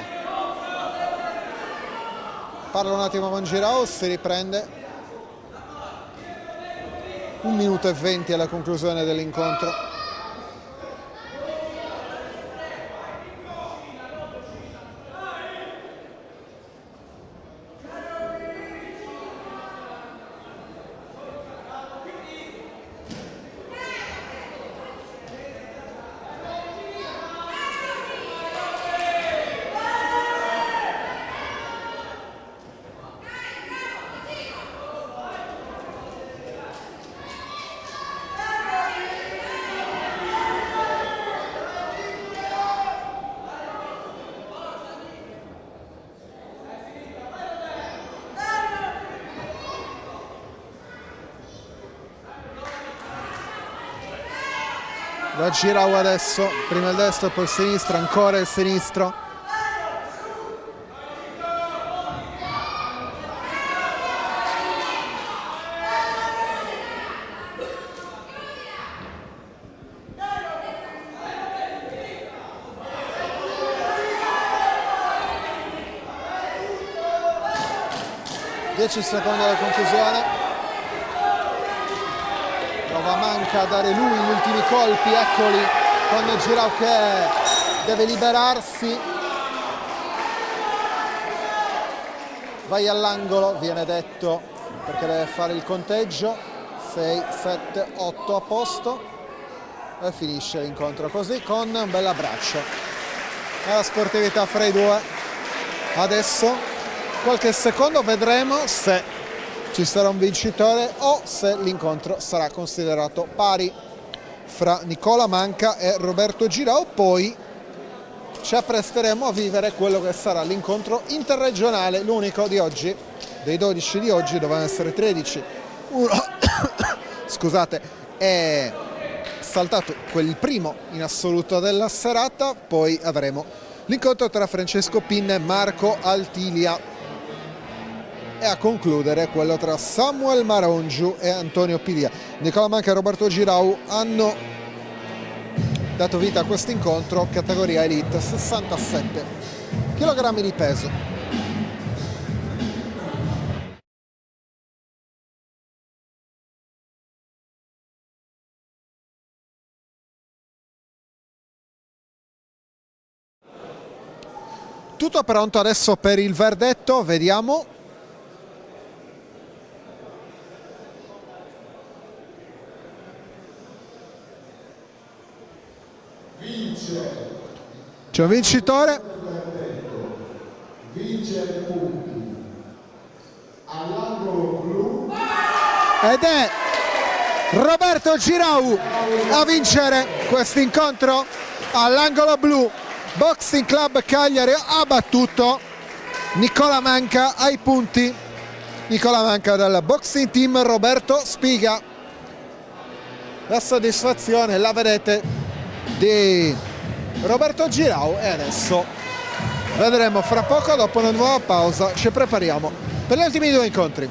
parla un attimo con Girau, si riprende. 1 minuto e 20 alla conclusione dell'incontro. da Girau adesso, prima il destro poi il sinistro, ancora il sinistro. Dieci secondi alla conclusione. Prova Manca a dare lui gli ultimi colpi, eccoli, con Girau che deve liberarsi. Vai all'angolo, viene detto, perché deve fare il conteggio. 6, 7, 8 a posto. E finisce l'incontro così, con un bel abbraccio. E la sportività fra i due. Adesso qualche secondo vedremo se ci sarà un vincitore o se l'incontro sarà considerato pari fra Nicola Manca e Roberto Girau. Poi ci appresteremo a vivere quello che sarà l'incontro interregionale, l'unico di oggi, dei 12 di oggi, dovevano essere 13. Scusate, è saltato quel primo in assoluto della serata. Poi avremo l'incontro tra Francesco Pinna e Marco Altilia, e a concludere quello tra Samuel Marongiu e Antonio Pilia. Nicola Manca e Roberto Girau hanno dato vita a questo incontro, categoria Elite, 67 kg di peso. Tutto pronto adesso per il verdetto, vediamo. C'è un vincitore. Vince punti all'angolo blu Ed è Roberto Girau a vincere questo incontro all'angolo blu. Boxing Club Cagliari ha battuto Nicola Manca ai punti. Nicola Manca del boxing team Roberto Spiga. La soddisfazione la vedete di Roberto Girau, e adesso vedremo fra poco, dopo una nuova pausa, ci prepariamo per gli ultimi due incontri.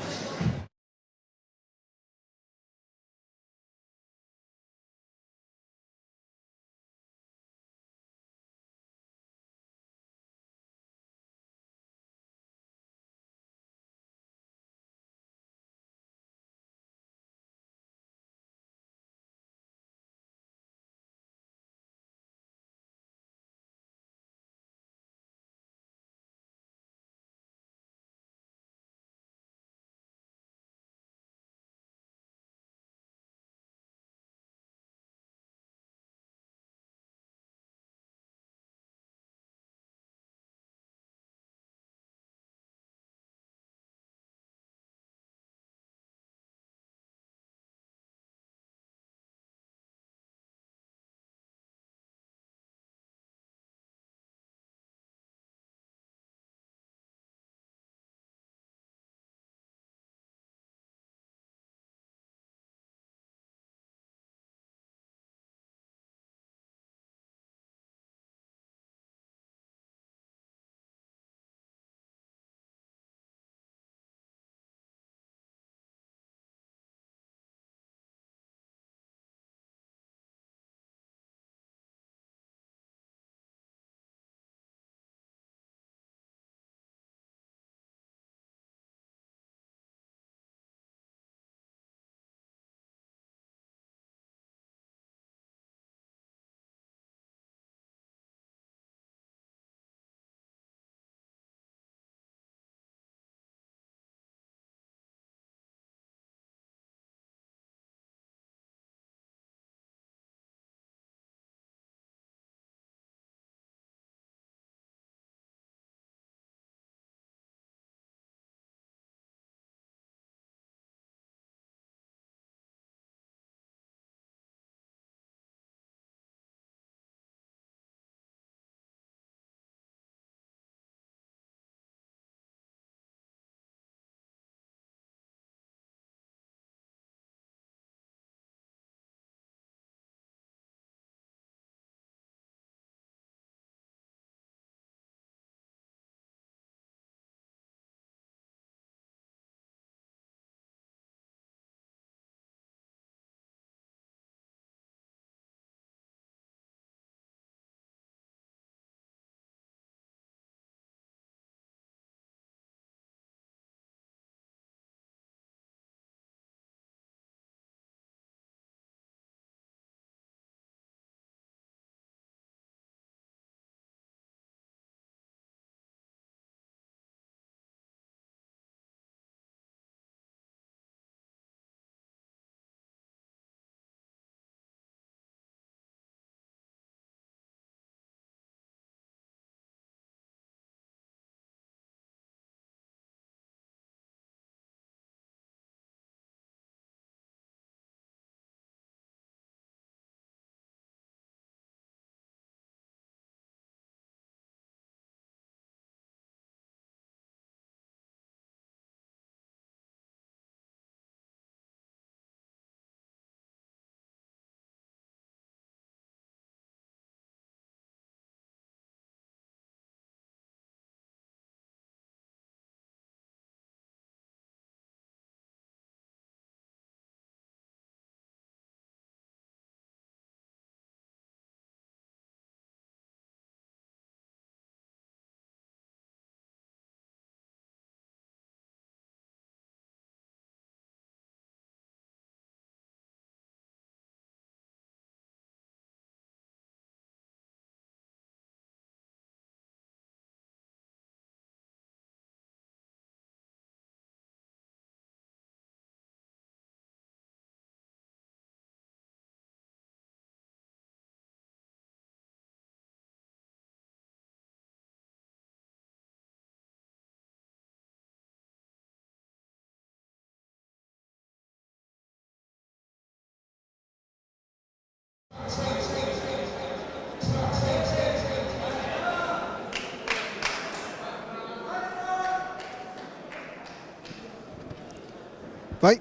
Vai.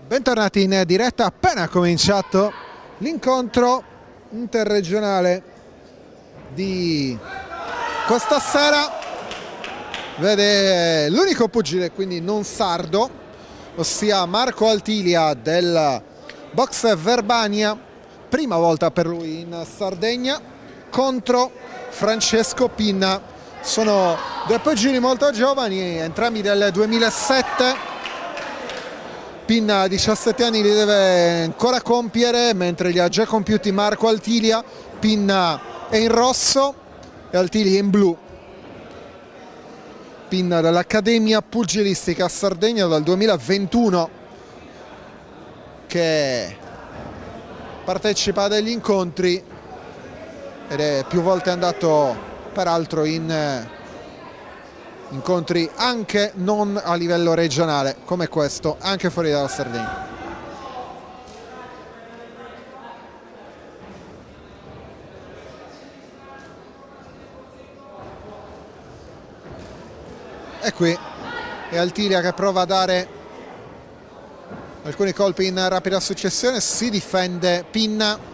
Bentornati in diretta, appena cominciato l'incontro interregionale di questa sera. Vede l'unico pugile, quindi non sardo, ossia Marco Altilia del Box Verbania, prima volta per lui in Sardegna, contro Francesco Pinna. Sono due pugili molto giovani, entrambi del 2007. Pinna a 17 anni li deve ancora compiere, mentre li ha già compiuti Marco Altilia. Pinna è in rosso e Altilia in blu. Pinna dall'Accademia Pugilistica Sardegna dal 2021, che partecipa agli incontri ed è più volte andato peraltro in incontri anche non a livello regionale come questo, anche fuori dalla Sardegna. E qui è Altilia che prova a dare alcuni colpi in rapida successione, si difende Pinna,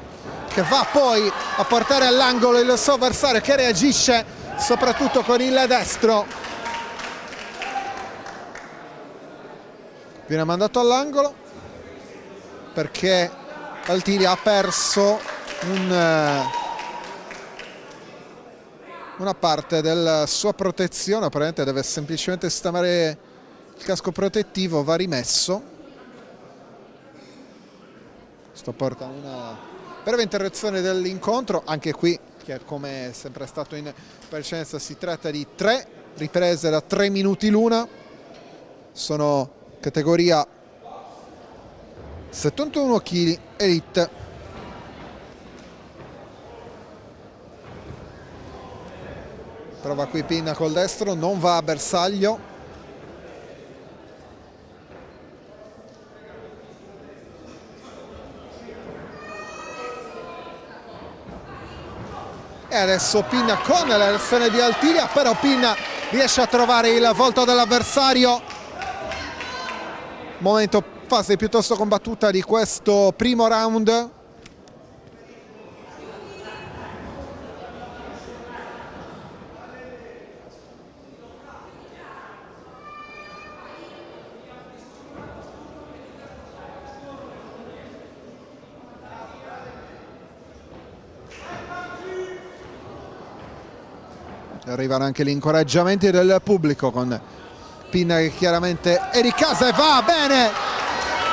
che va poi a portare all'angolo il suo avversario, che reagisce soprattutto con il destro. Viene mandato all'angolo perché Altilia ha perso una parte della sua protezione, apparentemente deve semplicemente sistemare il casco protettivo, va rimesso. Sto portando una breve interruzione dell'incontro, anche qui, che come è sempre stato in precedenza, si tratta di 3 riprese da 3 minuti l'una, sono categoria 71 kg Elite. Prova qui Pinna col destro, non va a bersaglio. E adesso Pinna con la reazione di Altilia, però Pinna riesce a trovare il volto dell'avversario. Momento, fase piuttosto combattuta di questo primo round. Arrivano anche gli incoraggiamenti del pubblico, con Pinna che chiaramente è di casa e va bene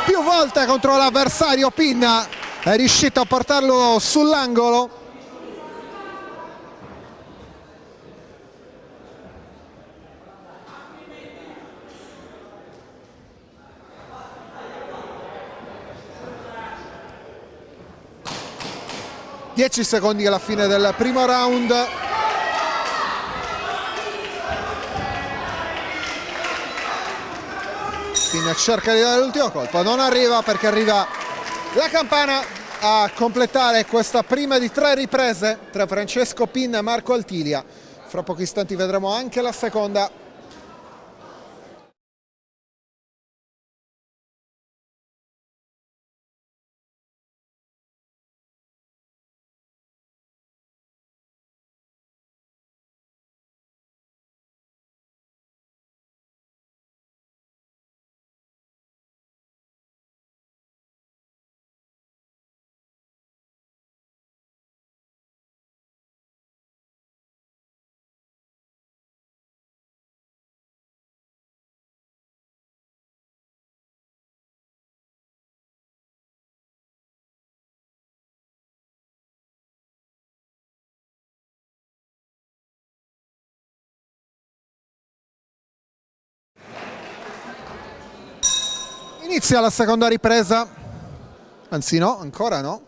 più volte contro l'avversario. Pinna è riuscito a portarlo sull'angolo. Dieci secondi alla fine del primo round. Pinna cerca di dare l'ultimo colpo, non arriva perché arriva la campana a completare questa prima di 3 riprese tra Francesco Pinna e Marco Altilia. Fra pochi istanti vedremo anche la seconda. Inizia la seconda ripresa, anzi no, ancora no,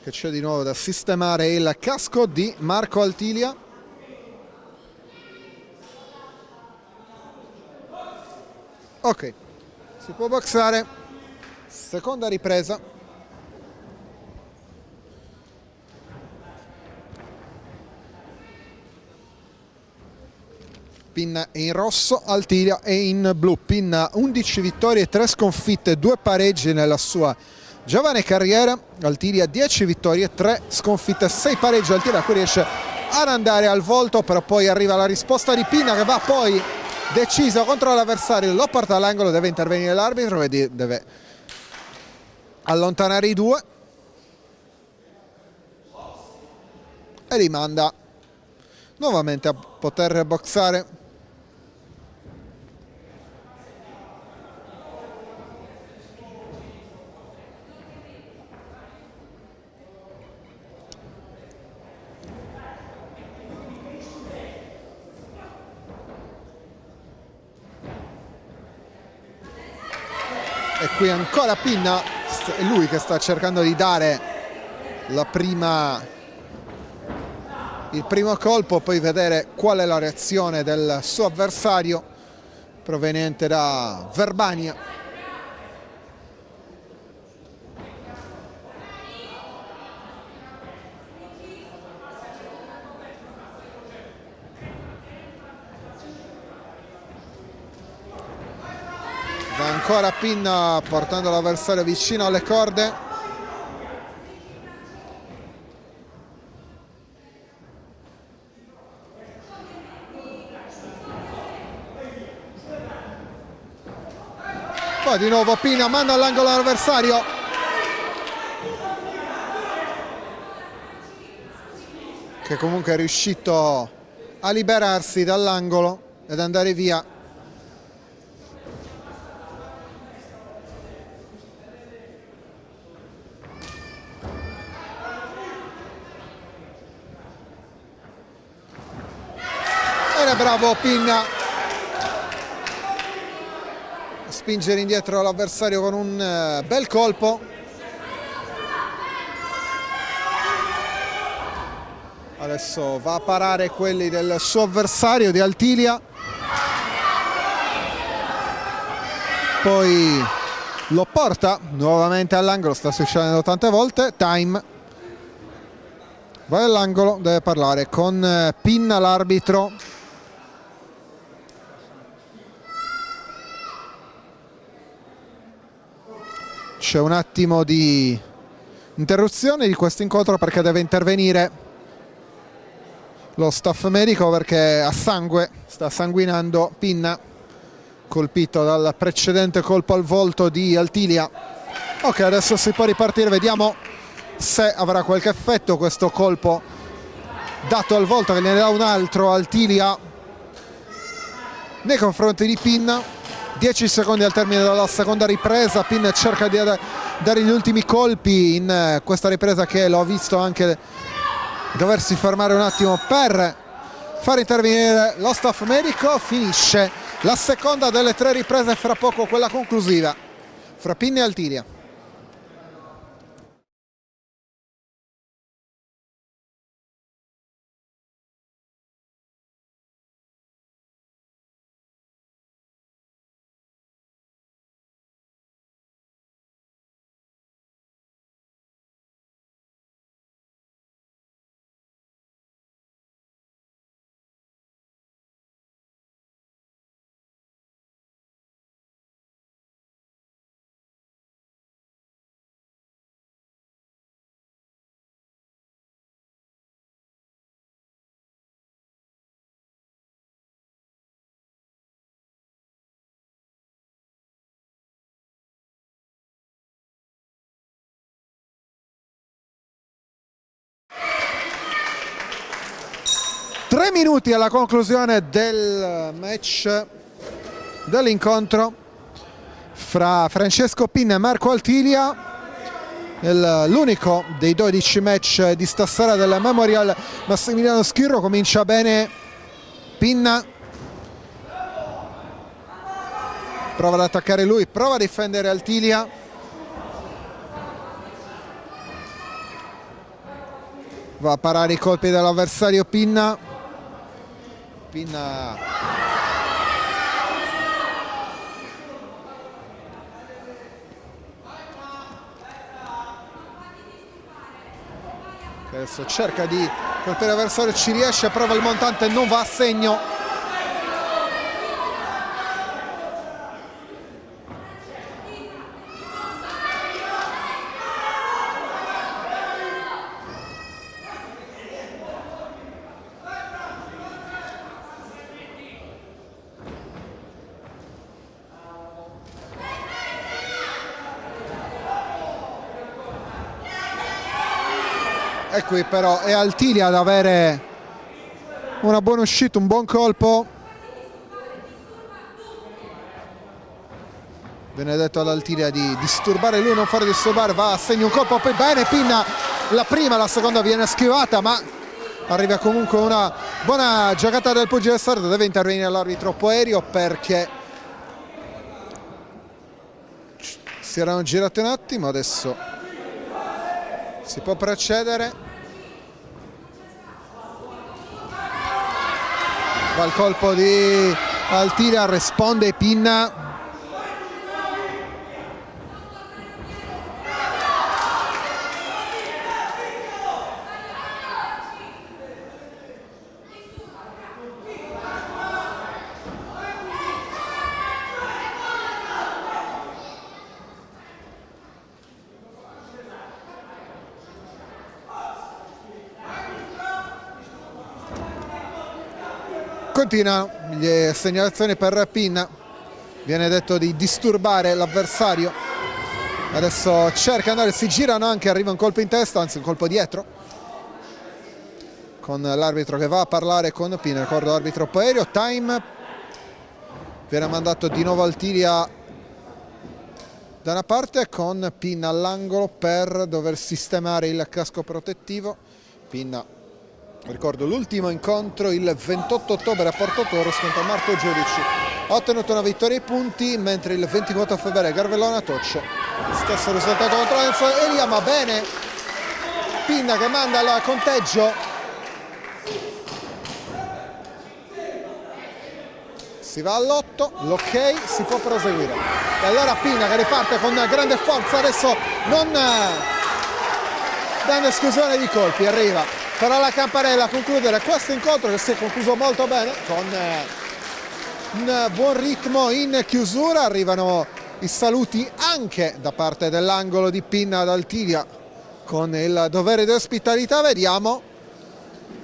che c'è di nuovo da sistemare il casco di Marco Altilia. Ok, si può boxare, seconda ripresa. Pinna è in rosso, Altilia è in blu. Pinna 11 vittorie, 3 sconfitte, 2 pareggi nella sua giovane carriera. Altilia 10 vittorie, 3 sconfitte, 6 pareggi. Altilia qui riesce ad andare al volto, però poi arriva la risposta di Pinna che va poi deciso contro l'avversario, lo porta all'angolo, deve intervenire l'arbitro e deve allontanare i due e rimanda nuovamente a poter boxare. E qui ancora Pinna, è lui che sta cercando di dare il primo colpo, poi vedere qual è la reazione del suo avversario proveniente da Verbania. Va ancora Pinna portando l'avversario vicino alle corde. Poi di nuovo Pinna manda all'angolo l'avversario. Che comunque è riuscito a liberarsi dall'angolo ed andare via. Era bravo Pinna a spingere indietro l'avversario con un bel colpo. Adesso va a parare quelli del suo avversario di Altilia, poi lo porta nuovamente all'angolo, sta succedendo tante volte. Time, va all'angolo, deve parlare con Pinna l'arbitro. C'è un attimo di interruzione di questo incontro perché deve intervenire lo staff medico perché a sangue, sta sanguinando Pinna, colpito dal precedente colpo al volto di Altilia. Ok, adesso si può ripartire, vediamo se avrà qualche effetto questo colpo dato al volto, che ne dà un altro Altilia nei confronti di Pinna. 10 secondi al termine della seconda ripresa, Pinna cerca di dare gli ultimi colpi in questa ripresa che lo ha visto anche doversi fermare un attimo per far intervenire lo staff medico. Finisce la seconda delle 3 riprese, fra poco quella conclusiva fra Pinna e Altilia. Tre minuti alla conclusione del match, dell'incontro fra Francesco Pinna e Marco Altilia, l'unico dei 12 match di stasera del Memorial Massimiliano Schirro. Comincia bene Pinna, prova ad attaccare lui, prova a difendere Altilia. Va a parare i colpi dell'avversario Pinna. Pinna adesso cerca di colpire l'avversario, ci riesce, prova il montante, non va a segno. E qui però è Altilia ad avere una buona uscita, un buon colpo. Viene detto all'Altilia di disturbare lui, non fare disturbare, va a segno un colpo, poi bene Pinna, la prima, la seconda viene schivata, ma arriva comunque una buona giocata del pugile sardo. Deve intervenire l'arbitro Poerio perché si erano girati un attimo, adesso si può procedere. Va il colpo di Altilia, risponde Pinna. Continua le segnalazioni per Pinna, viene detto di disturbare l'avversario, adesso cerca di andare, si girano anche, arriva un colpo in testa, anzi un colpo dietro, con l'arbitro che va a parlare con Pinna. Ricordo l'arbitro Poerio, time, viene mandato di nuovo Altilia da una parte con Pinna all'angolo per dover sistemare il casco protettivo. Pinna, ricordo l'ultimo incontro il 28 ottobre a Porto Torres contro Marco Giudici, ha ottenuto una vittoria ai punti, mentre il 24 febbraio Garvellona Toccio, stesso risultato contro Enzo Elia, ma bene Pinna che manda al conteggio, si va all'8, l'ok, si può proseguire. E allora Pinna che riparte con grande forza, adesso non dando esclusione di colpi, arriva però la Campanella a concludere questo incontro che si è concluso molto bene con un buon ritmo in chiusura. Arrivano i saluti anche da parte dell'angolo di Pinna ad Altilia con il dovere di ospitalità. Vediamo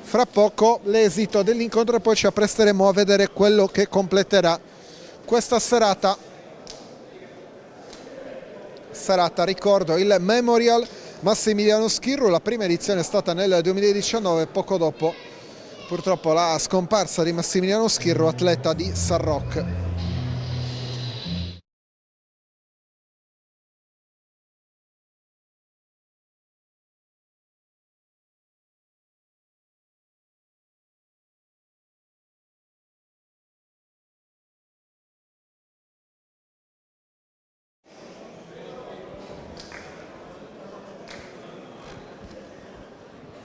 fra poco l'esito dell'incontro e poi ci appresteremo a vedere quello che completerà questa serata, ricordo, il Memorial Massimiliano Schirru. La prima edizione è stata nel 2019, poco dopo purtroppo la scomparsa di Massimiliano Schirru, atleta di San Roque.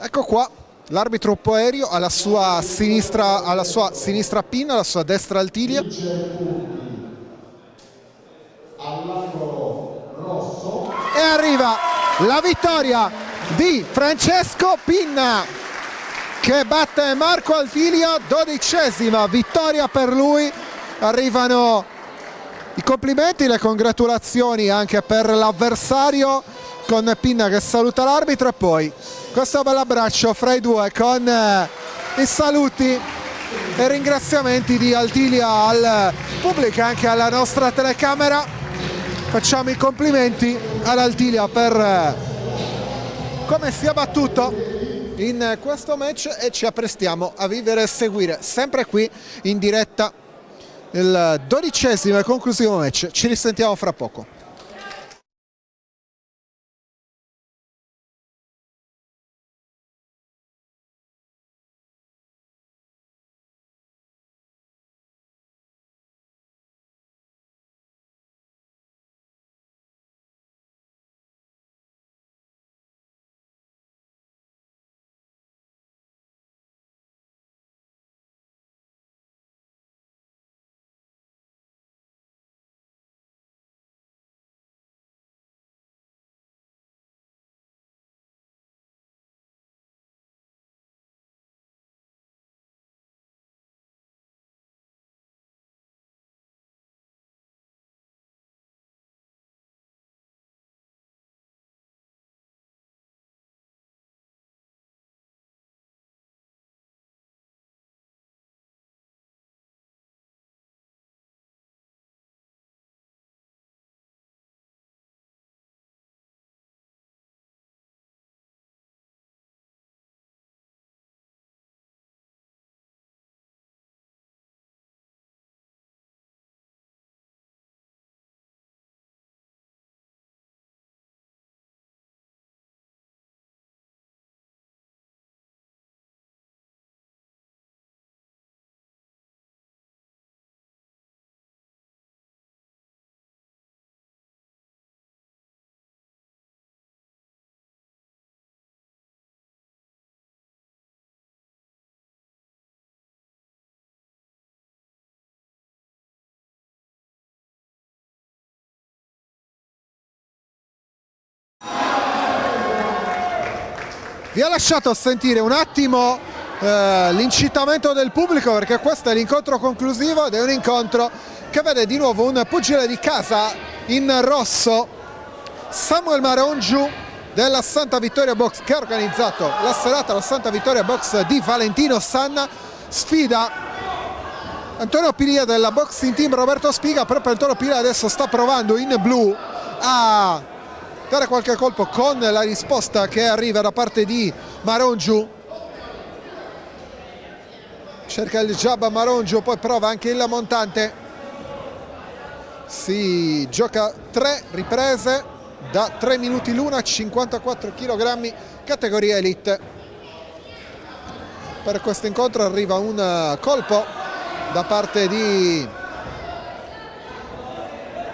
Ecco qua l'arbitro Poerio, alla sua sinistra Pinna, alla sua destra Altilia. All'angolo rosso. E arriva la vittoria di Francesco Pinna che batte Marco Altilia, 12ª vittoria per lui. Arrivano i complimenti, le congratulazioni anche per l'avversario, con Pinna che saluta l'arbitro e poi questo bell'abbraccio fra i due con i saluti e ringraziamenti di Altilia al pubblico e anche alla nostra telecamera. Facciamo i complimenti ad Altilia per come si è battuto in questo match e ci apprestiamo a vivere e seguire sempre qui in diretta il 12º e conclusivo match. Ci risentiamo fra poco. Vi ha lasciato sentire un attimo l'incitamento del pubblico, perché questo è l'incontro conclusivo ed è un incontro che vede di nuovo un pugile di casa in rosso, Samuel Marongiu della Santa Vittoria Box, che ha organizzato la serata alla Santa Vittoria Box di Valentino Sanna. Sfida Antonio Pilia della Boxing Team Roberto Spiga. Proprio Antonio Pilia adesso sta provando in blu a dare qualche colpo con la risposta che arriva da parte di Marongiu. Cerca il jab a Marongiu, poi prova anche il montante. Si gioca 3 riprese da 3 minuti l'una, 54 kg, categoria elite. Per questo incontro arriva un colpo da parte di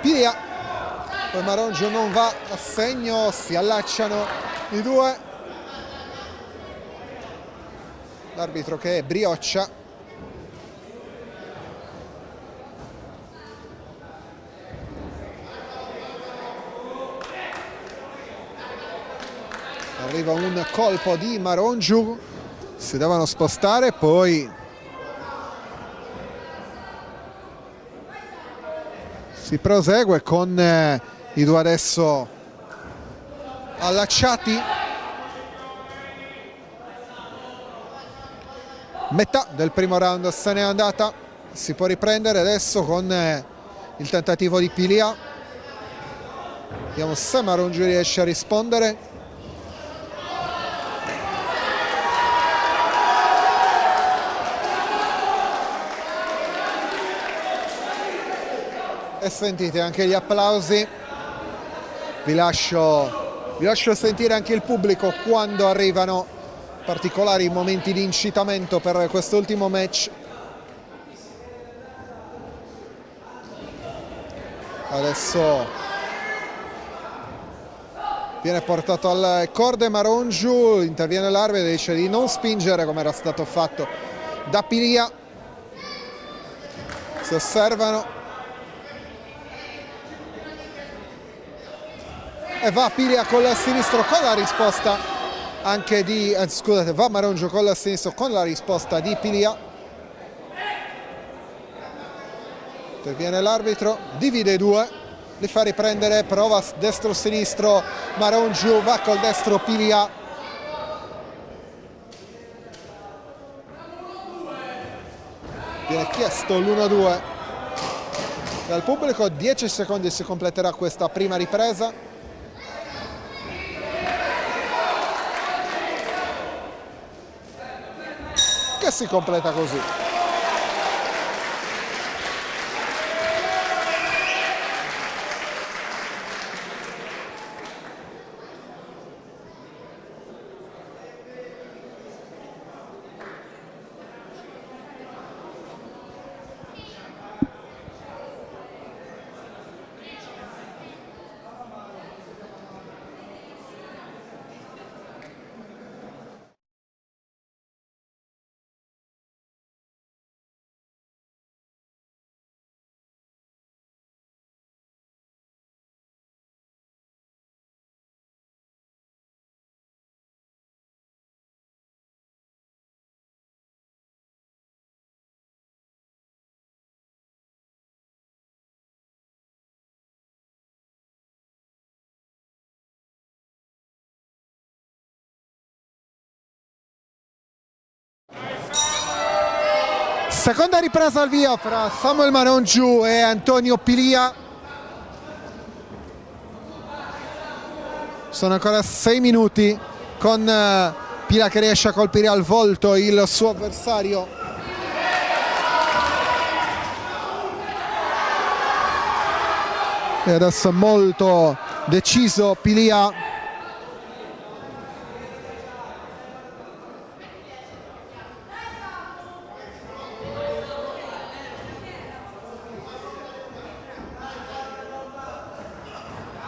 Pilia, poi Marongiu non va a segno, si allacciano i due. L'arbitro che è Brioccia. Arriva un colpo di Marongiu, si devono spostare, poi si prosegue con i due adesso allacciati. Metà del primo round se n'è andata, si può riprendere adesso con il tentativo di Pilia. Vediamo se Marongiu riesce a rispondere. E sentite anche gli applausi. Vi lascio sentire anche il pubblico quando arrivano particolari momenti di incitamento per quest'ultimo match. Adesso viene portato alle corde Marongiu, interviene l'arbitro e dice di non spingere come era stato fatto da Pilia. Si osservano e va Pilia col sinistro con la risposta anche di scusate, va Marongiu con il sinistro con la risposta di Pilia. Interviene l'arbitro, divide i due, li fa riprendere, prova destro-sinistro Marongiu, va col destro Pilia. Viene chiesto l'1-2 dal pubblico, 10 secondi si completerà questa prima ripresa. Che si completa così. Seconda ripresa al via fra Samuel Marongiu e Antonio Pilia. Sono ancora 6 minuti con Pilia che riesce a colpire al volto il suo avversario. E adesso molto deciso Pilia.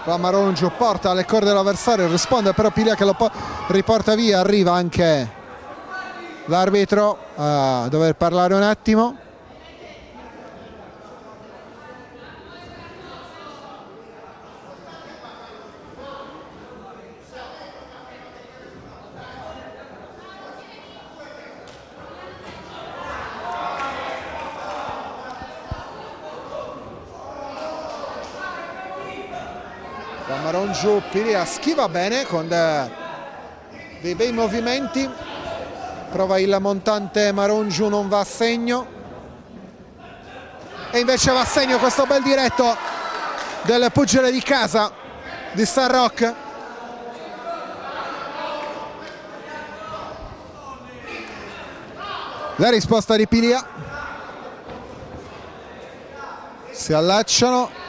Va Marongiu, porta alle corde dell'avversario, risponde però Pilia che lo riporta via. Arriva anche l'arbitro a dover parlare un attimo. Va Marongiu, Pilia schiva bene con dei bei movimenti, prova il montante Marongiu, non va a segno e invece va a segno questo bel diretto del pugile di casa di Star Rock. La risposta di Pilia, si allacciano,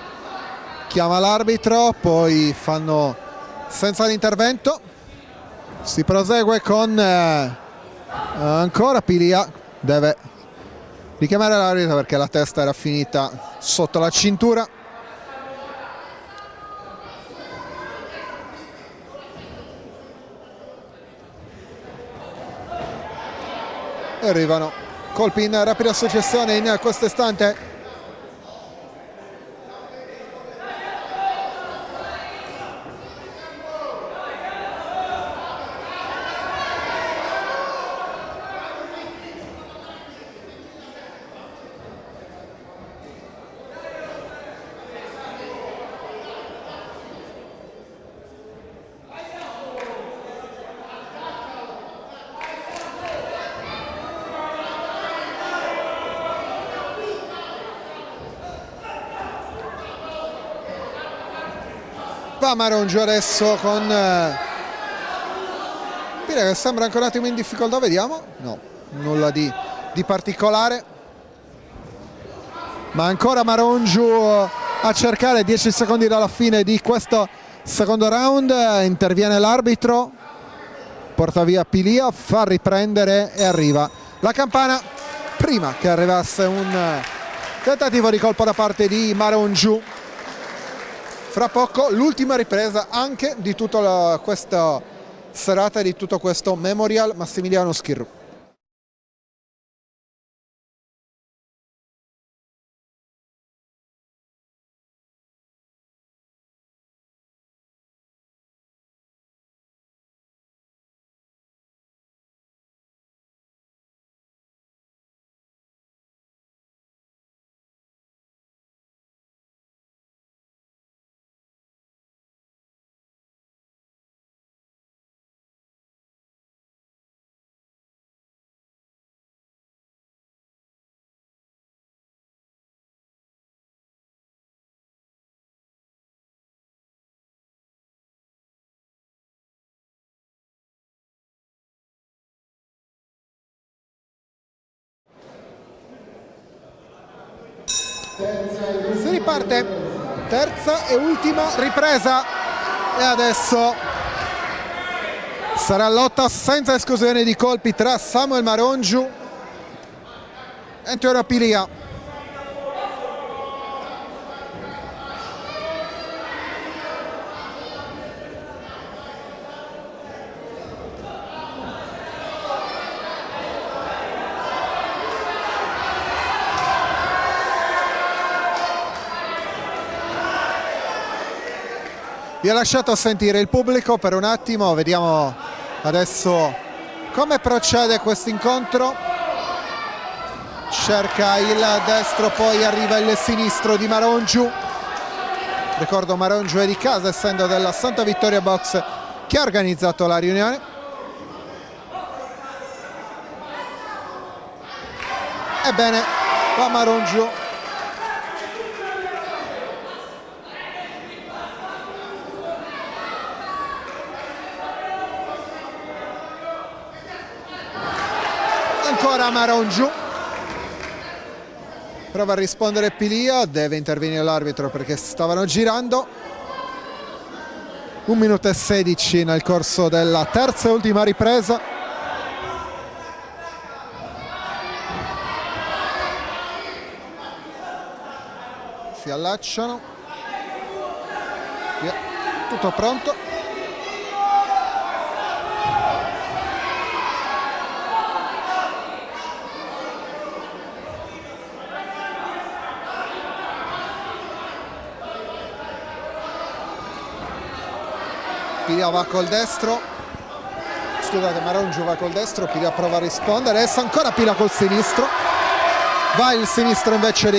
chiama l'arbitro, poi fanno senza l'intervento, si prosegue con ancora Pilia, deve richiamare l'arbitro perché la testa era finita sotto la cintura. E arrivano colpi in rapida successione in questo istante. Va Marongiu adesso con Pilia che sembra ancora un attimo in difficoltà, vediamo, no, nulla di particolare, ma ancora Marongiu a cercare. 10 secondi dalla fine di questo secondo round, interviene l'arbitro, porta via Pilia, fa riprendere e arriva la campana prima che arrivasse un tentativo di colpo da parte di Marongiu. Fra poco l'ultima ripresa anche di tutta questa serata e di tutto questo Memorial Massimiliano Schirru. Si riparte, terza e ultima ripresa e adesso sarà lotta senza esclusione di colpi tra Samuel Marongiu e Antonio Pilia. Vi ho lasciato sentire il pubblico per un attimo, vediamo adesso come procede questo incontro. Cerca il destro, poi arriva il sinistro di Marongiu. Ricordo Marongiu è di casa, essendo della Santa Vittoria Box che ha organizzato la riunione. Ebbene, va Marongiu. Ancora Marongiu, prova a rispondere Pilia, deve intervenire l'arbitro perché stavano girando. 1 minuto e 16 nel corso della terza e ultima ripresa. Si allacciano, via. Tutto pronto. Pilia va col destro, scusate, Marongiu va col destro, Pilia prova a rispondere, adesso ancora Pilia col sinistro, va il sinistro invece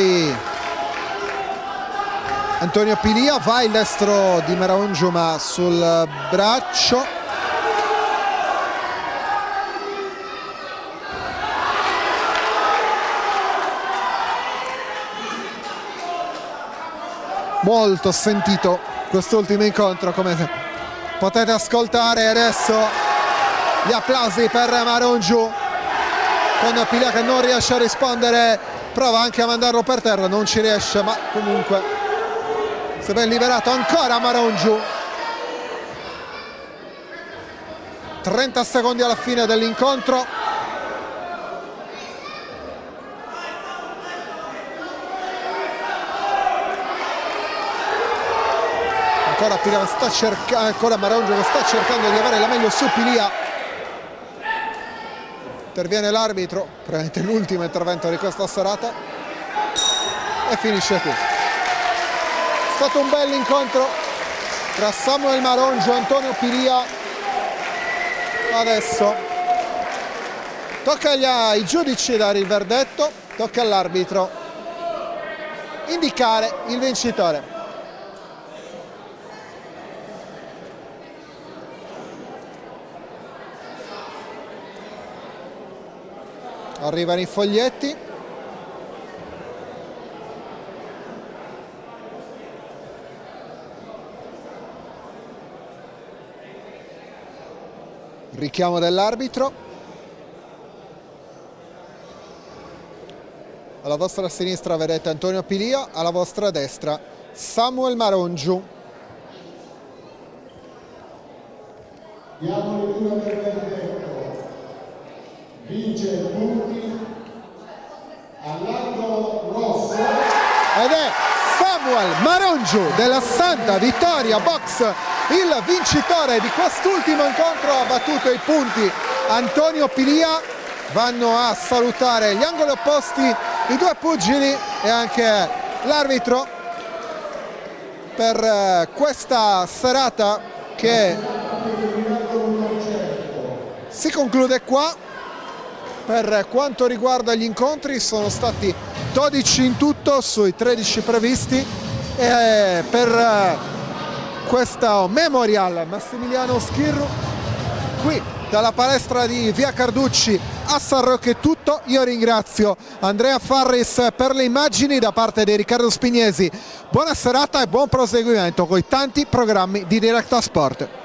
Antonio Pilia, va il destro di Marongiu ma sul braccio. Molto sentito quest'ultimo incontro, come potete ascoltare. Adesso gli applausi per Marongiu, con Pilia che non riesce a rispondere, prova anche a mandarlo per terra, non ci riesce, ma comunque si è ben liberato ancora Marongiu. 30 secondi alla fine dell'incontro. Ancora Pilia sta cercando, ancora Marongiu che sta cercando di avere la meglio su Pilia. Interviene l'arbitro, probabilmente l'ultimo intervento di questa serata, e finisce qui. È stato un bel incontro tra Samuel Marongiu e Antonio Pilia. Adesso tocca ai giudici dare il verdetto, tocca all'arbitro indicare il vincitore. Arrivano i foglietti. Richiamo dell'arbitro. Alla vostra sinistra vedete Antonio Pilia, alla vostra destra Samuel Marongiu. Diamo lettura del verdetto. Vince punti all'angolo rosso. Ed è Samuel Marongiu della Santa Vittoria Box il vincitore di quest'ultimo incontro. Ha battuto i punti Antonio Pilia. Vanno a salutare gli angoli opposti i due pugili e anche l'arbitro per questa serata che si conclude qua. Per quanto riguarda gli incontri sono stati 12 in tutto sui 13 previsti, e per questo Memorial Massimiliano Schirru qui dalla palestra di Via Carducci a San Rocco è tutto. Io ringrazio Andrea Farris per le immagini da parte di Riccardo Spignesi. Buona serata e buon proseguimento con i tanti programmi di Directa Sport.